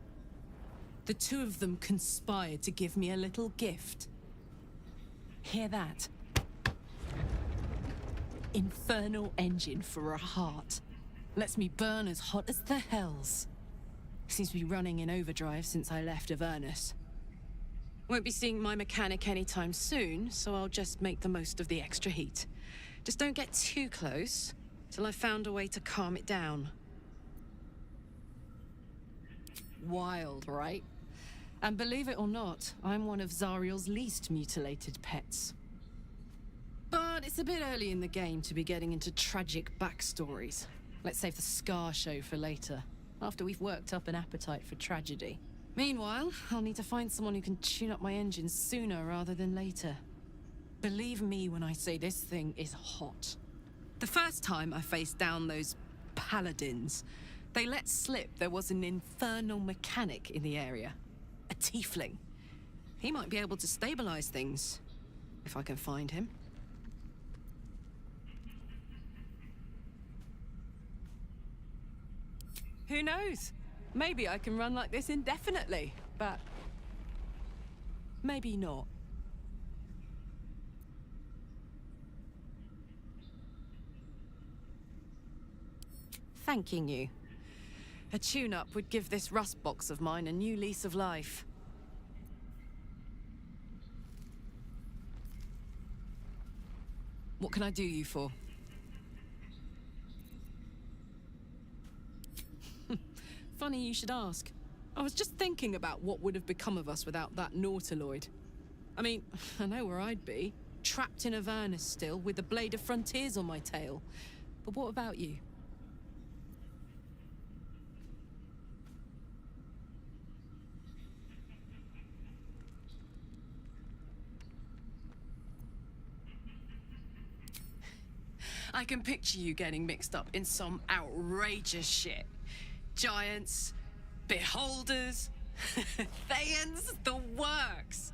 The two of them conspired to give me a little gift. Hear that? Infernal engine for a heart. Lets me burn as hot as the hells. Seems to be running in overdrive since I left Avernus. Won't be seeing my mechanic anytime soon, so I'll just make the most of the extra heat. Just don't get too close till I've found a way to calm it down. Wild, right? And believe it or not, I'm one of Zariel's least mutilated pets. But it's a bit early in the game to be getting into tragic backstories. Let's save the scar show for later, after we've worked up an appetite for tragedy. Meanwhile, I'll need to find someone who can tune up my engine sooner rather than later. Believe me when I say this thing is hot. The first time I faced down those paladins, they let slip there was an infernal mechanic in the area. A tiefling. He might be able to stabilize things, if I can find him. Who knows? Maybe I can run like this indefinitely, but maybe not. Thanking you. A tune-up would give this rust box of mine a new lease of life. What can I do you for? Funny you should ask. I was just thinking about what would have become of us without that Nautiloid. I mean, I know where I'd be. Trapped in Avernus still, with the Blade of Frontiers on my tail. But what about you? I can picture you getting mixed up in some outrageous shit. Giants, beholders, Thayans, the works.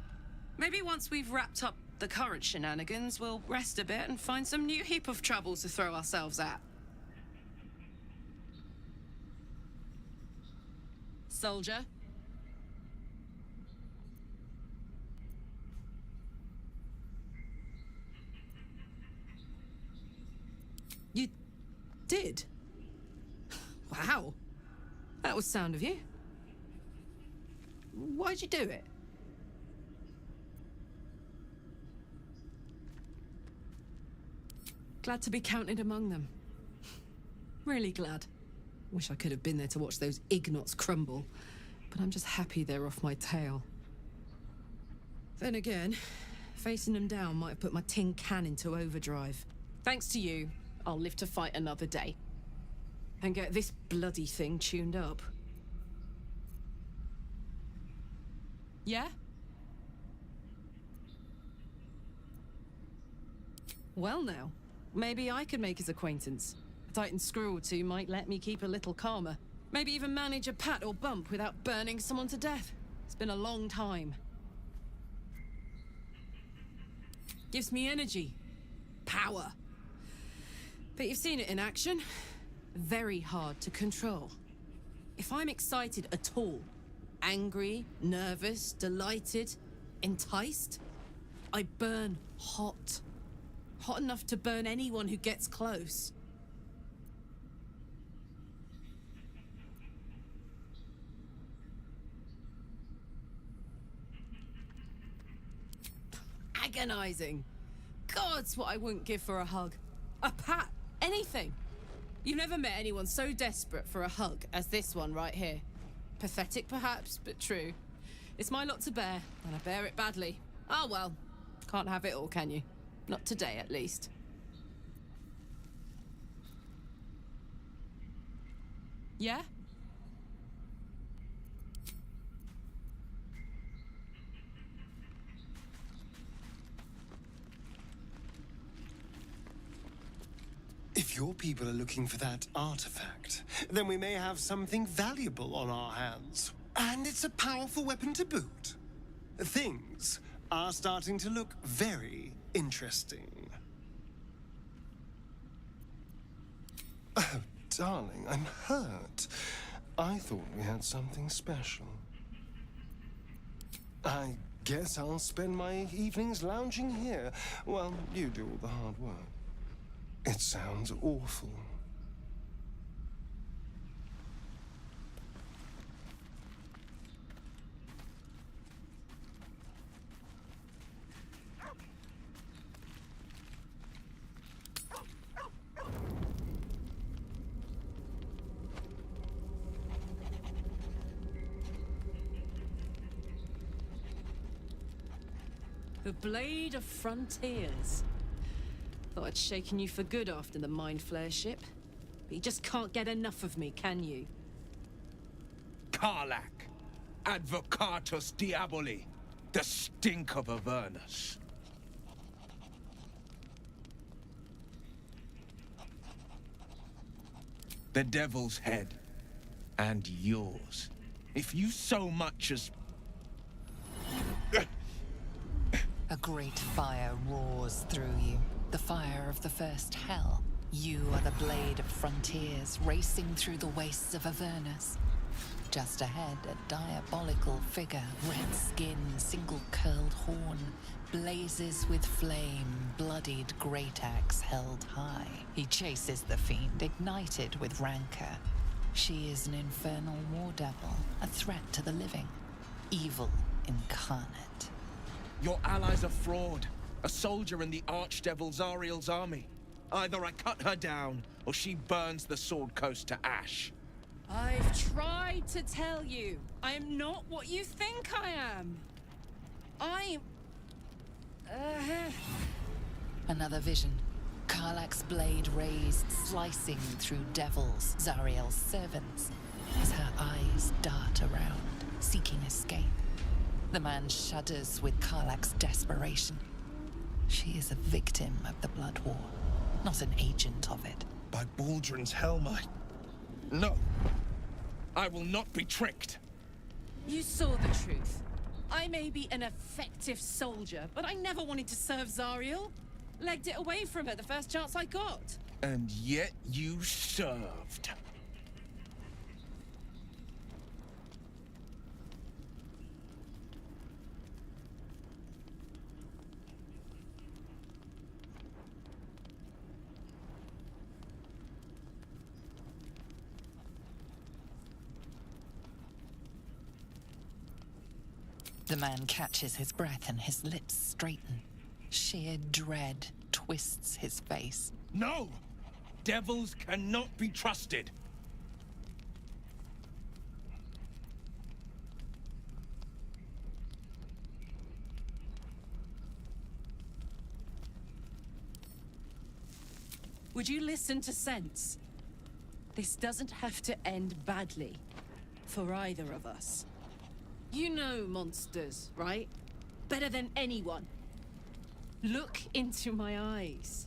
Maybe once we've wrapped up the current shenanigans, we'll rest a bit and find some new heap of trouble to throw ourselves at. Soldier? You did? Wow. That was sound of you. Why'd you do it? Glad to be counted among them. Really glad. Wish I could have been there to watch those ignots crumble, but I'm just happy they're off my tail. Then again, facing them down might have put my tin can into overdrive. Thanks to you, I'll live to fight another day. And get this bloody thing tuned up. Yeah? Well now, maybe I could make his acquaintance. A Titan screw or two might let me keep a little calmer. Maybe even manage a pat or bump without burning someone to death. It's been a long time. Gives me energy. Power. But you've seen it in action. Very hard to control. If I'm excited at all, angry, nervous, delighted, enticed, I burn hot. Hot enough to burn anyone who gets close. Agonizing. God's what I wouldn't give for a hug. A pat, anything. You've never met anyone so desperate for a hug as this one right here. Pathetic perhaps, but true. It's my lot to bear, and I bear it badly. Ah well, can't have it all, can you? Not today, at least. Yeah? If your people are looking for that artifact, then we may have something valuable on our hands. And it's a powerful weapon to boot. Things are starting to look very interesting. Oh, darling, I'm hurt. I thought we had something special. I guess I'll spend my evenings lounging here while you do all the hard work. It sounds awful. The Blade of Frontiers. Thought I'd shaken you for good after the Mind Flare ship. But you just can't get enough of me, can you? Karlach, Advocatus Diaboli, the stink of Avernus. The Devil's Head, and yours. If you so much as... A great fire roars through you, the fire of the first hell. You are the Blade of Frontiers, racing through the wastes of Avernus. Just ahead, a diabolical figure, red skin, single-curled horn, blazes with flame, bloodied great axe held high. He chases the fiend, ignited with rancor. She is an infernal war devil, a threat to the living, evil incarnate. Your ally's a fraud, a soldier in the Archdevil Zariel's army. Either I cut her down, or she burns the Sword Coast to ash. I've tried to tell you, I am not what you think I am. I'm... Another vision. Karlach's blade raised, slicing through devils, Zariel's servants, as her eyes dart around, seeking escape. The man shudders with Karlach's desperation. She is a victim of the Blood War, not an agent of it. By Baldrin's helm, No. I will not be tricked. You saw the truth. I may be an effective soldier, but I never wanted to serve Zariel. Legged it away from her the first chance I got. And yet you served. The man catches his breath and his lips straighten. Sheer dread twists his face. No! Devils cannot be trusted! Would you listen to sense? This doesn't have to end badly. For either of us. You know monsters, right? Better than anyone. Look into my eyes.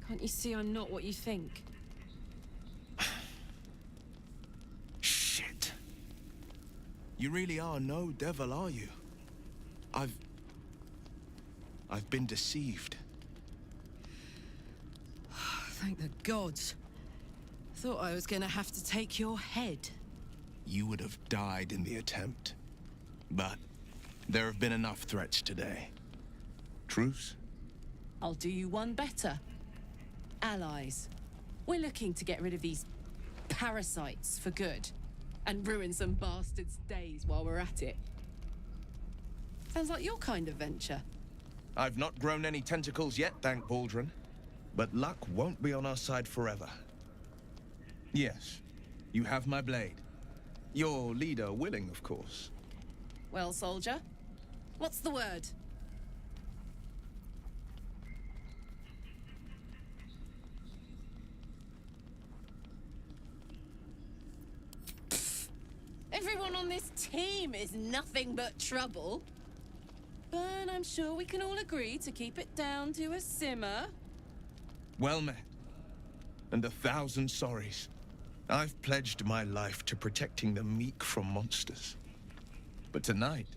Can't you see I'm not what you think? Shit. You really are no devil, are you? I've been deceived. Thank the gods. Thought I was gonna have to take your head. You would have died in the attempt. But there have been enough threats today. Truce? I'll do you one better. Allies. We're looking to get rid of these parasites for good. And ruin some bastards' days while we're at it. Sounds like your kind of venture. I've not grown any tentacles yet, thank Baldrin. But luck won't be on our side forever. Yes, you have my blade. Your leader willing, of course. Well, soldier, what's the word? Everyone on this team is nothing but trouble. But I'm sure we can all agree to keep it down to a simmer. Well met. And 1,000 sorries. I've pledged my life to protecting the meek from monsters. But tonight,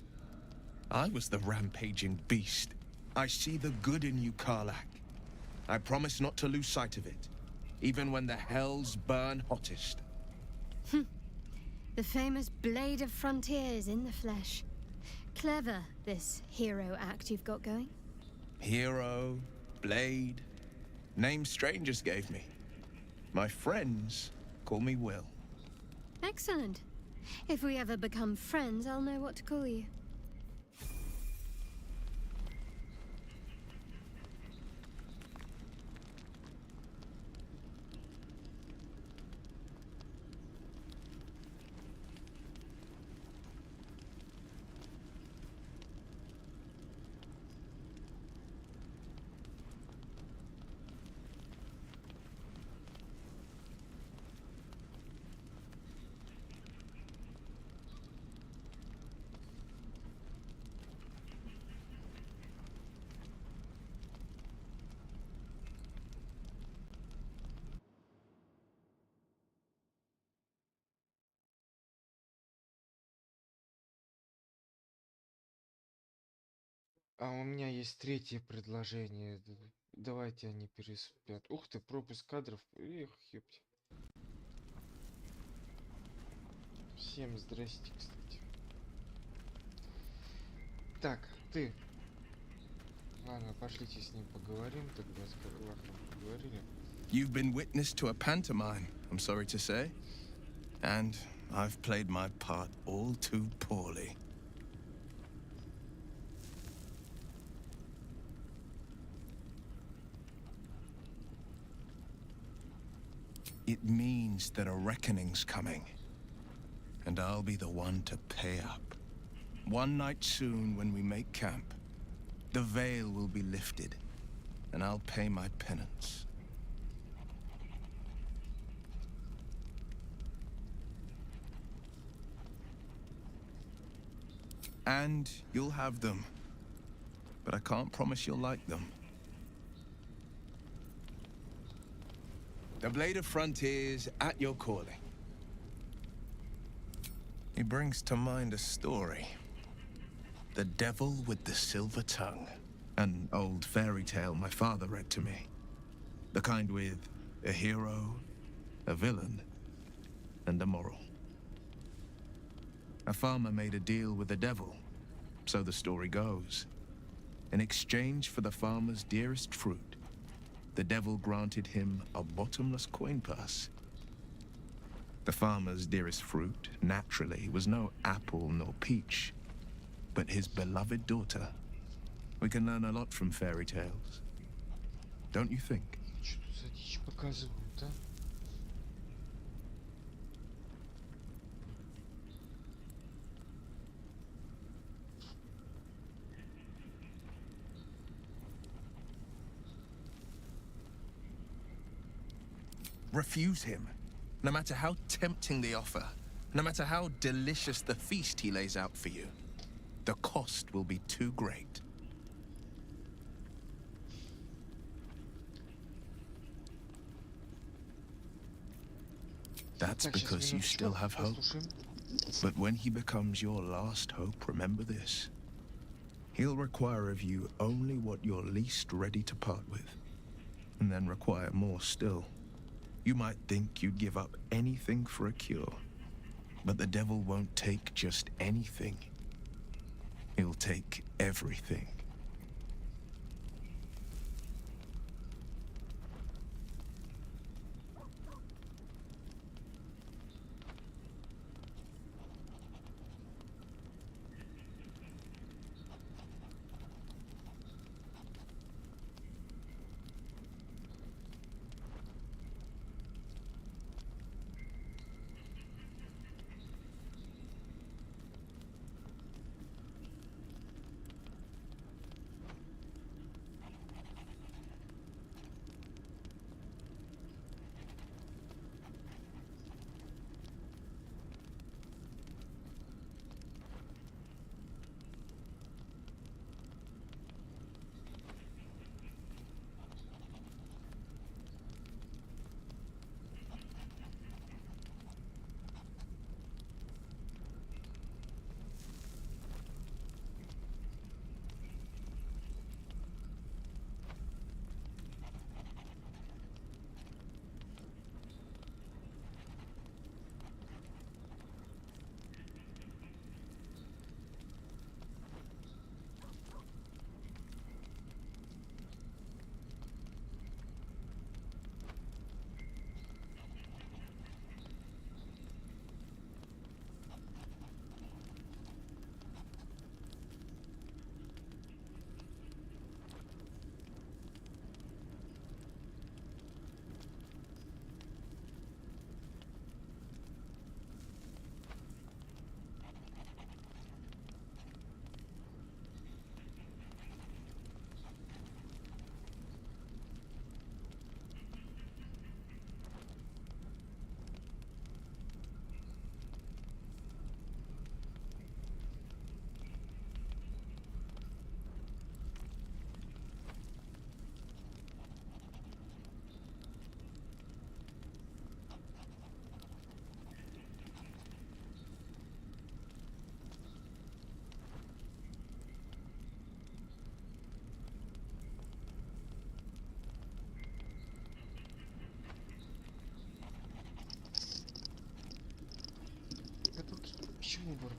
I was the rampaging beast. I see the good in you, Karlach. I promise not to lose sight of it, even when the hells burn hottest. The famous Blade of Frontiers in the flesh. Clever, this hero act you've got going. Hero, Blade, names strangers gave me. My friends call me Will. Excellent. If we ever become friends, I'll know what to call you. А у меня есть третье предложение. Давайте они переспят. Ух ты, пропуск кадров. Эх, ёпти. Всем здрасте, кстати. Так, ты. Ладно, пошлите с ним поговорим тогда. С Карлахом поговорили. You've been witness to a pantomime, I'm sorry to say. And I've played my part all too poorly. It means that a reckoning's coming. And I'll be the one to pay up. One night soon, when we make camp, the veil will be lifted, and I'll pay my penance. And you'll have them. But I can't promise you'll like them. The Blade of Frontiers at your calling. He brings to mind a story. The Devil with the Silver Tongue. An old fairy tale my father read to me. The kind with a hero, a villain, and a moral. A farmer made a deal with the devil, so the story goes. In exchange for the farmer's dearest fruit, the devil granted him a bottomless coin purse. The farmer's dearest fruit, naturally, was no apple nor peach, but his beloved daughter. We can learn a lot from fairy tales. Don't you think? Что тут за дичь показывают, а? Refuse him, no matter how tempting the offer, no matter how delicious the feast he lays out for you. The cost will be too great. That's because you still have hope. But when he becomes your last hope, remember this. He'll require of you only what you're least ready to part with, and then require more still. You might think you'd give up anything for a cure, but the devil won't take just anything. He'll take everything.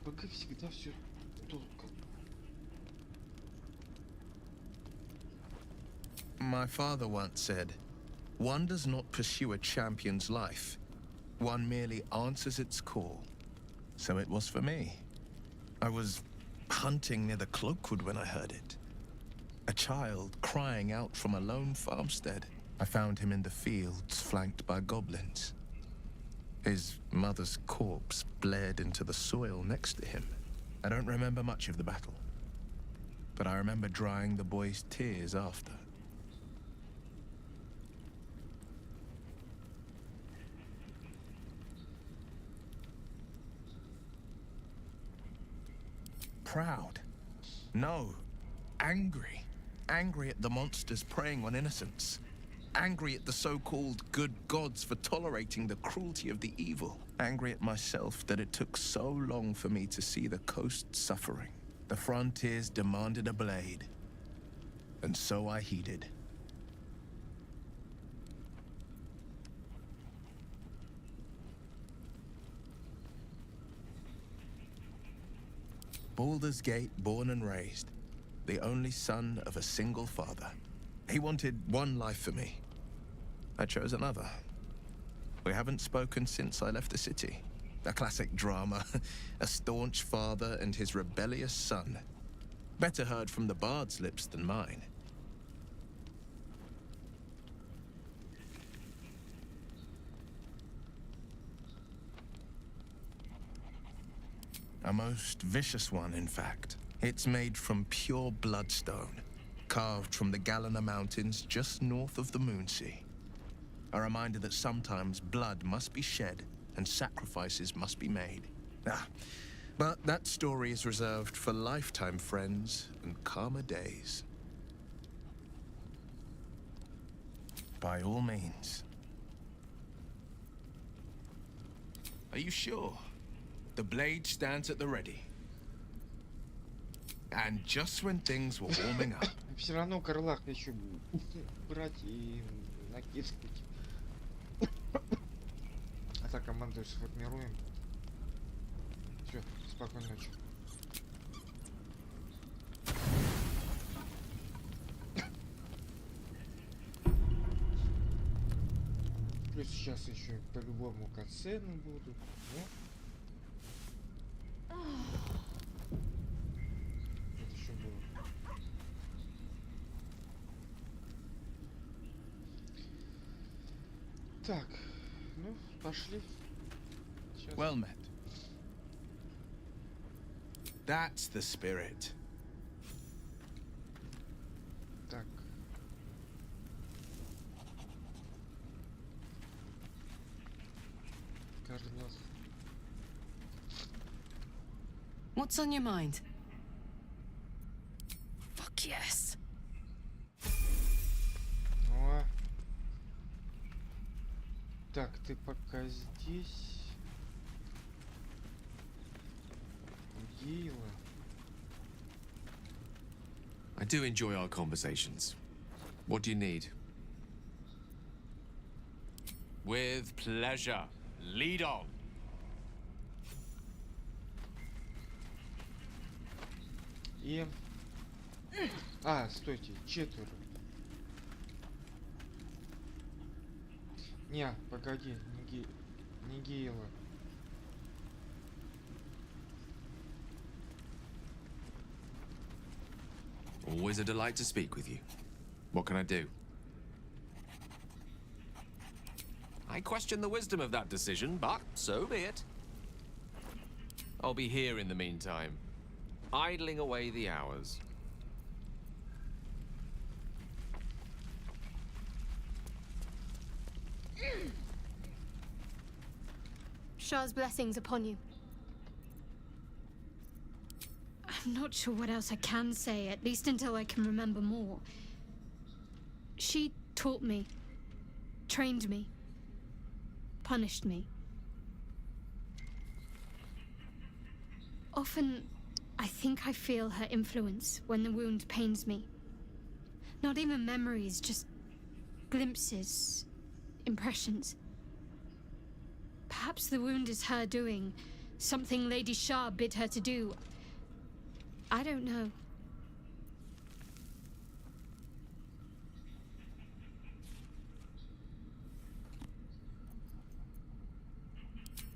ПК всегда все долго. My father once said, "One does not pursue a champion's life. One merely answers its call." So it was for me. I was hunting near the Cloakwood when I heard it. A child crying out from a lone farmstead. I found him in the fields, flanked by goblins. His mother's corpse bled into the soil next to him. I don't remember much of the battle, but I remember drying the boy's tears after. Proud? No. Angry. Angry at the monsters preying on innocents. Angry at the so-called good gods for tolerating the cruelty of the evil. Angry at myself that it took so long for me to see the coast suffering. The frontiers demanded a blade, and so I heeded. Baldur's Gate, born and raised, the only son of a single father. He wanted one life for me. I chose another. We haven't spoken since I left the city. A classic drama. A staunch father and his rebellious son. Better heard from the bard's lips than mine. A most vicious one, in fact. It's made from pure bloodstone, carved from the Galena Mountains just north of the Moonsea. A reminder that sometimes blood must be shed and sacrifices must be made. But that story is reserved for lifetime friends and calmer days. By all means. Are you sure? The blade stands at the ready. And just when things were warming up. Все равно горлах еще брать и накидывать. А так команду сформируем. Все, спокойной ночи. Плюс сейчас еще по-любому катсцены будут. Да? Это еще было. Так, ну, пошли. Сейчас. Well met. That's the spirit. Так. Карлос. What's on your mind? Fuck yes. О. Так, ты пока здесь. Гейла. I do enjoy our conversations. What do you need? With pleasure. Lead on. И... А, стойте, четверо. Не, погоди, не Гейла. Always a delight to speak with you. What can I do? I question the wisdom of that decision, but so be it. I'll be here in the meantime, idling away the hours. Shah's blessings upon you. I'm not sure what else I can say, at least until I can remember more. She taught me, trained me, punished me. Often, I think I feel her influence when the wound pains me. Not even memories, just glimpses, impressions. Perhaps the wound is her doing, Something Lady Shah bid her to do. I don't know.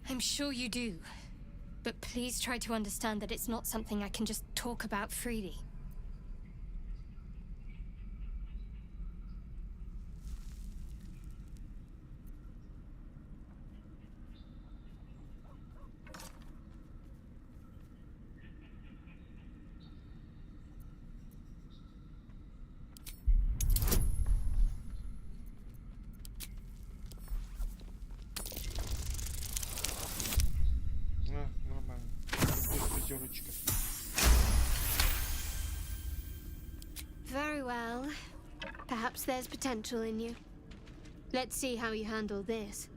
I'm sure you do. But please try to understand that it's not something I can just talk about freely. Нормально. Пятерочка. Very well. Perhaps there's potential in you. Let's see how you handle this.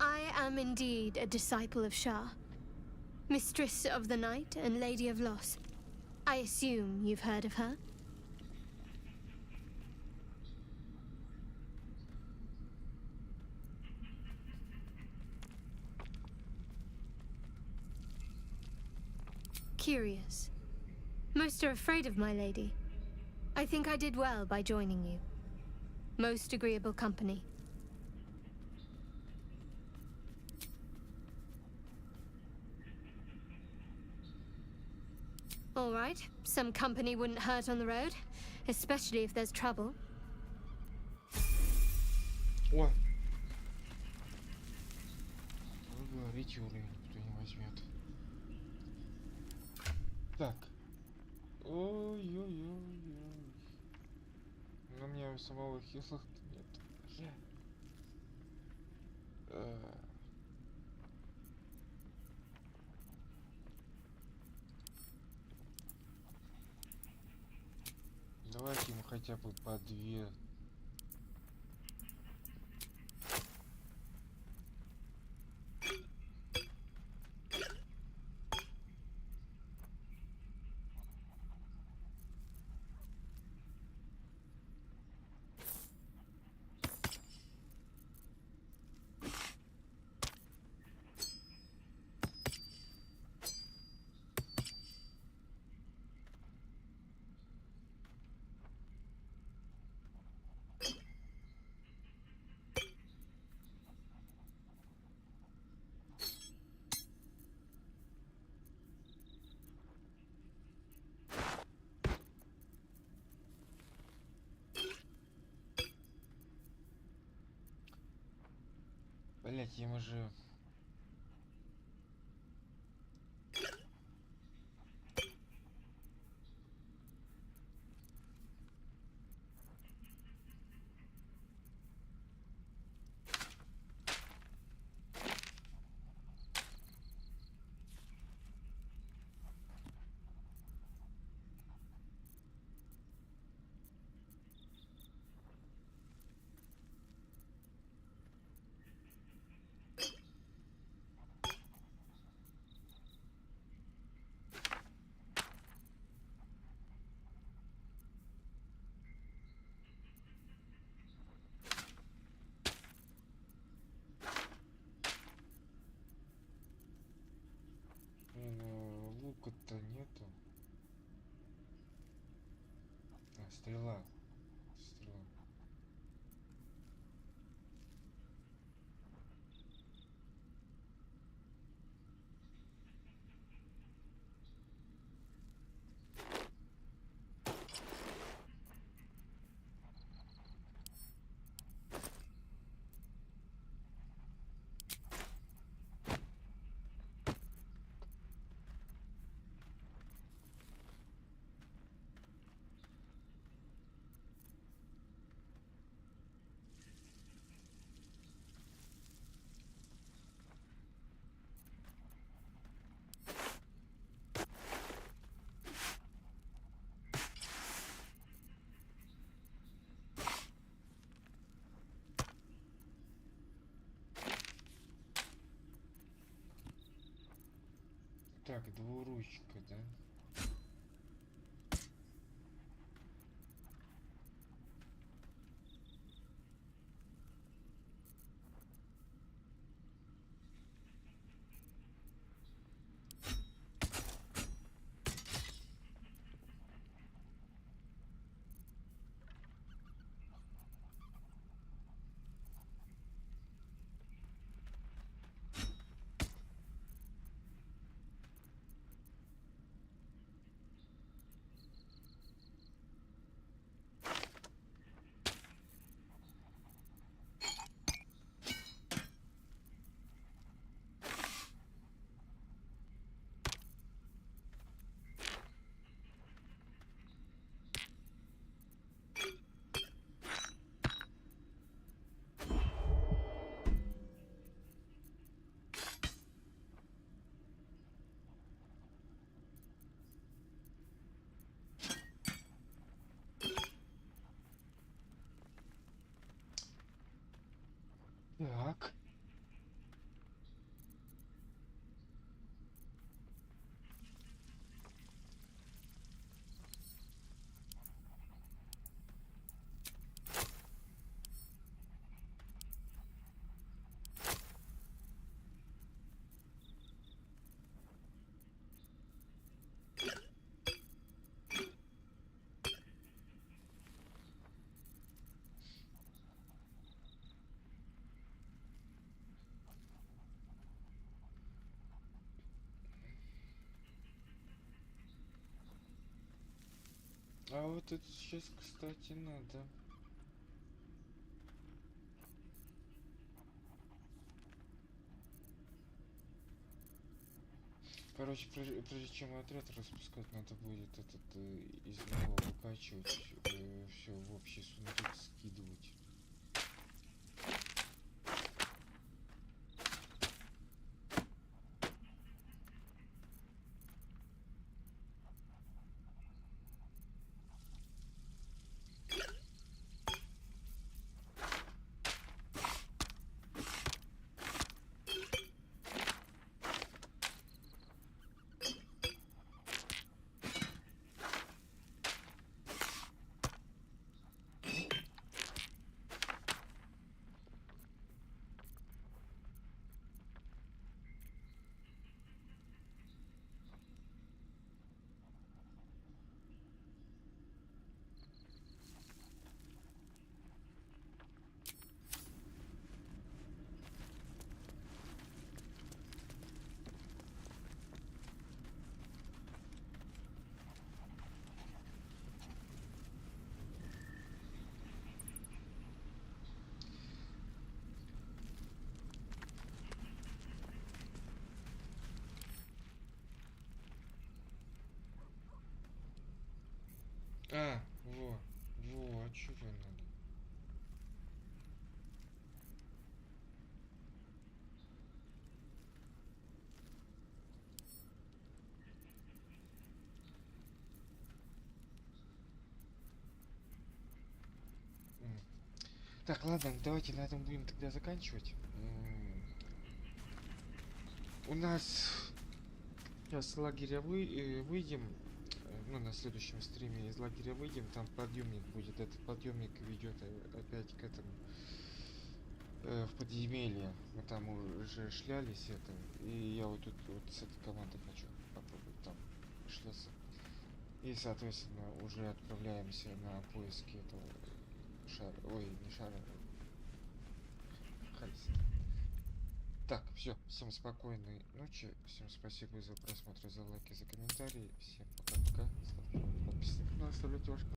I am indeed a disciple of Shah, mistress of the night and lady of loss. I assume you've heard of her? Curious. Most are afraid of my lady. I think I did well by joining you. Most agreeable company. All right, some company wouldn't hurt on the road, especially if there's trouble. О! Вы говорите, уровень никто не возьмет. Так. Ой-ой-ой-ой. Но у меня самого хилов нет. Давайте ему хотя бы по 2. Блять, ему же... Лука-то нету. А, стрела. Стрела. Так, двуручка, да? А вот это сейчас, кстати, надо. Короче, прежде чем отряд распускать, надо будет этот из него выкачивать, все в общий сундук скидывать. А, а чё тебе надо? Так, ладно, давайте на этом будем тогда заканчивать. У нас сейчас с лагеря выйдем. Ну, на следующем стриме из лагеря выйдем, там подъемник будет. Этот подъемник ведет опять к этому в подземелье. Мы там уже шлялись и я вот тут вот с этой командой хочу попробовать там шляться. И соответственно уже отправляемся на поиски этого шара. Ой, не шара. Хальса. Так, все, всем спокойной ночи, всем спасибо за просмотр, за лайки, за комментарии, всем пока-пока, ставьте, подписывайтесь на канал, оставляйте ваш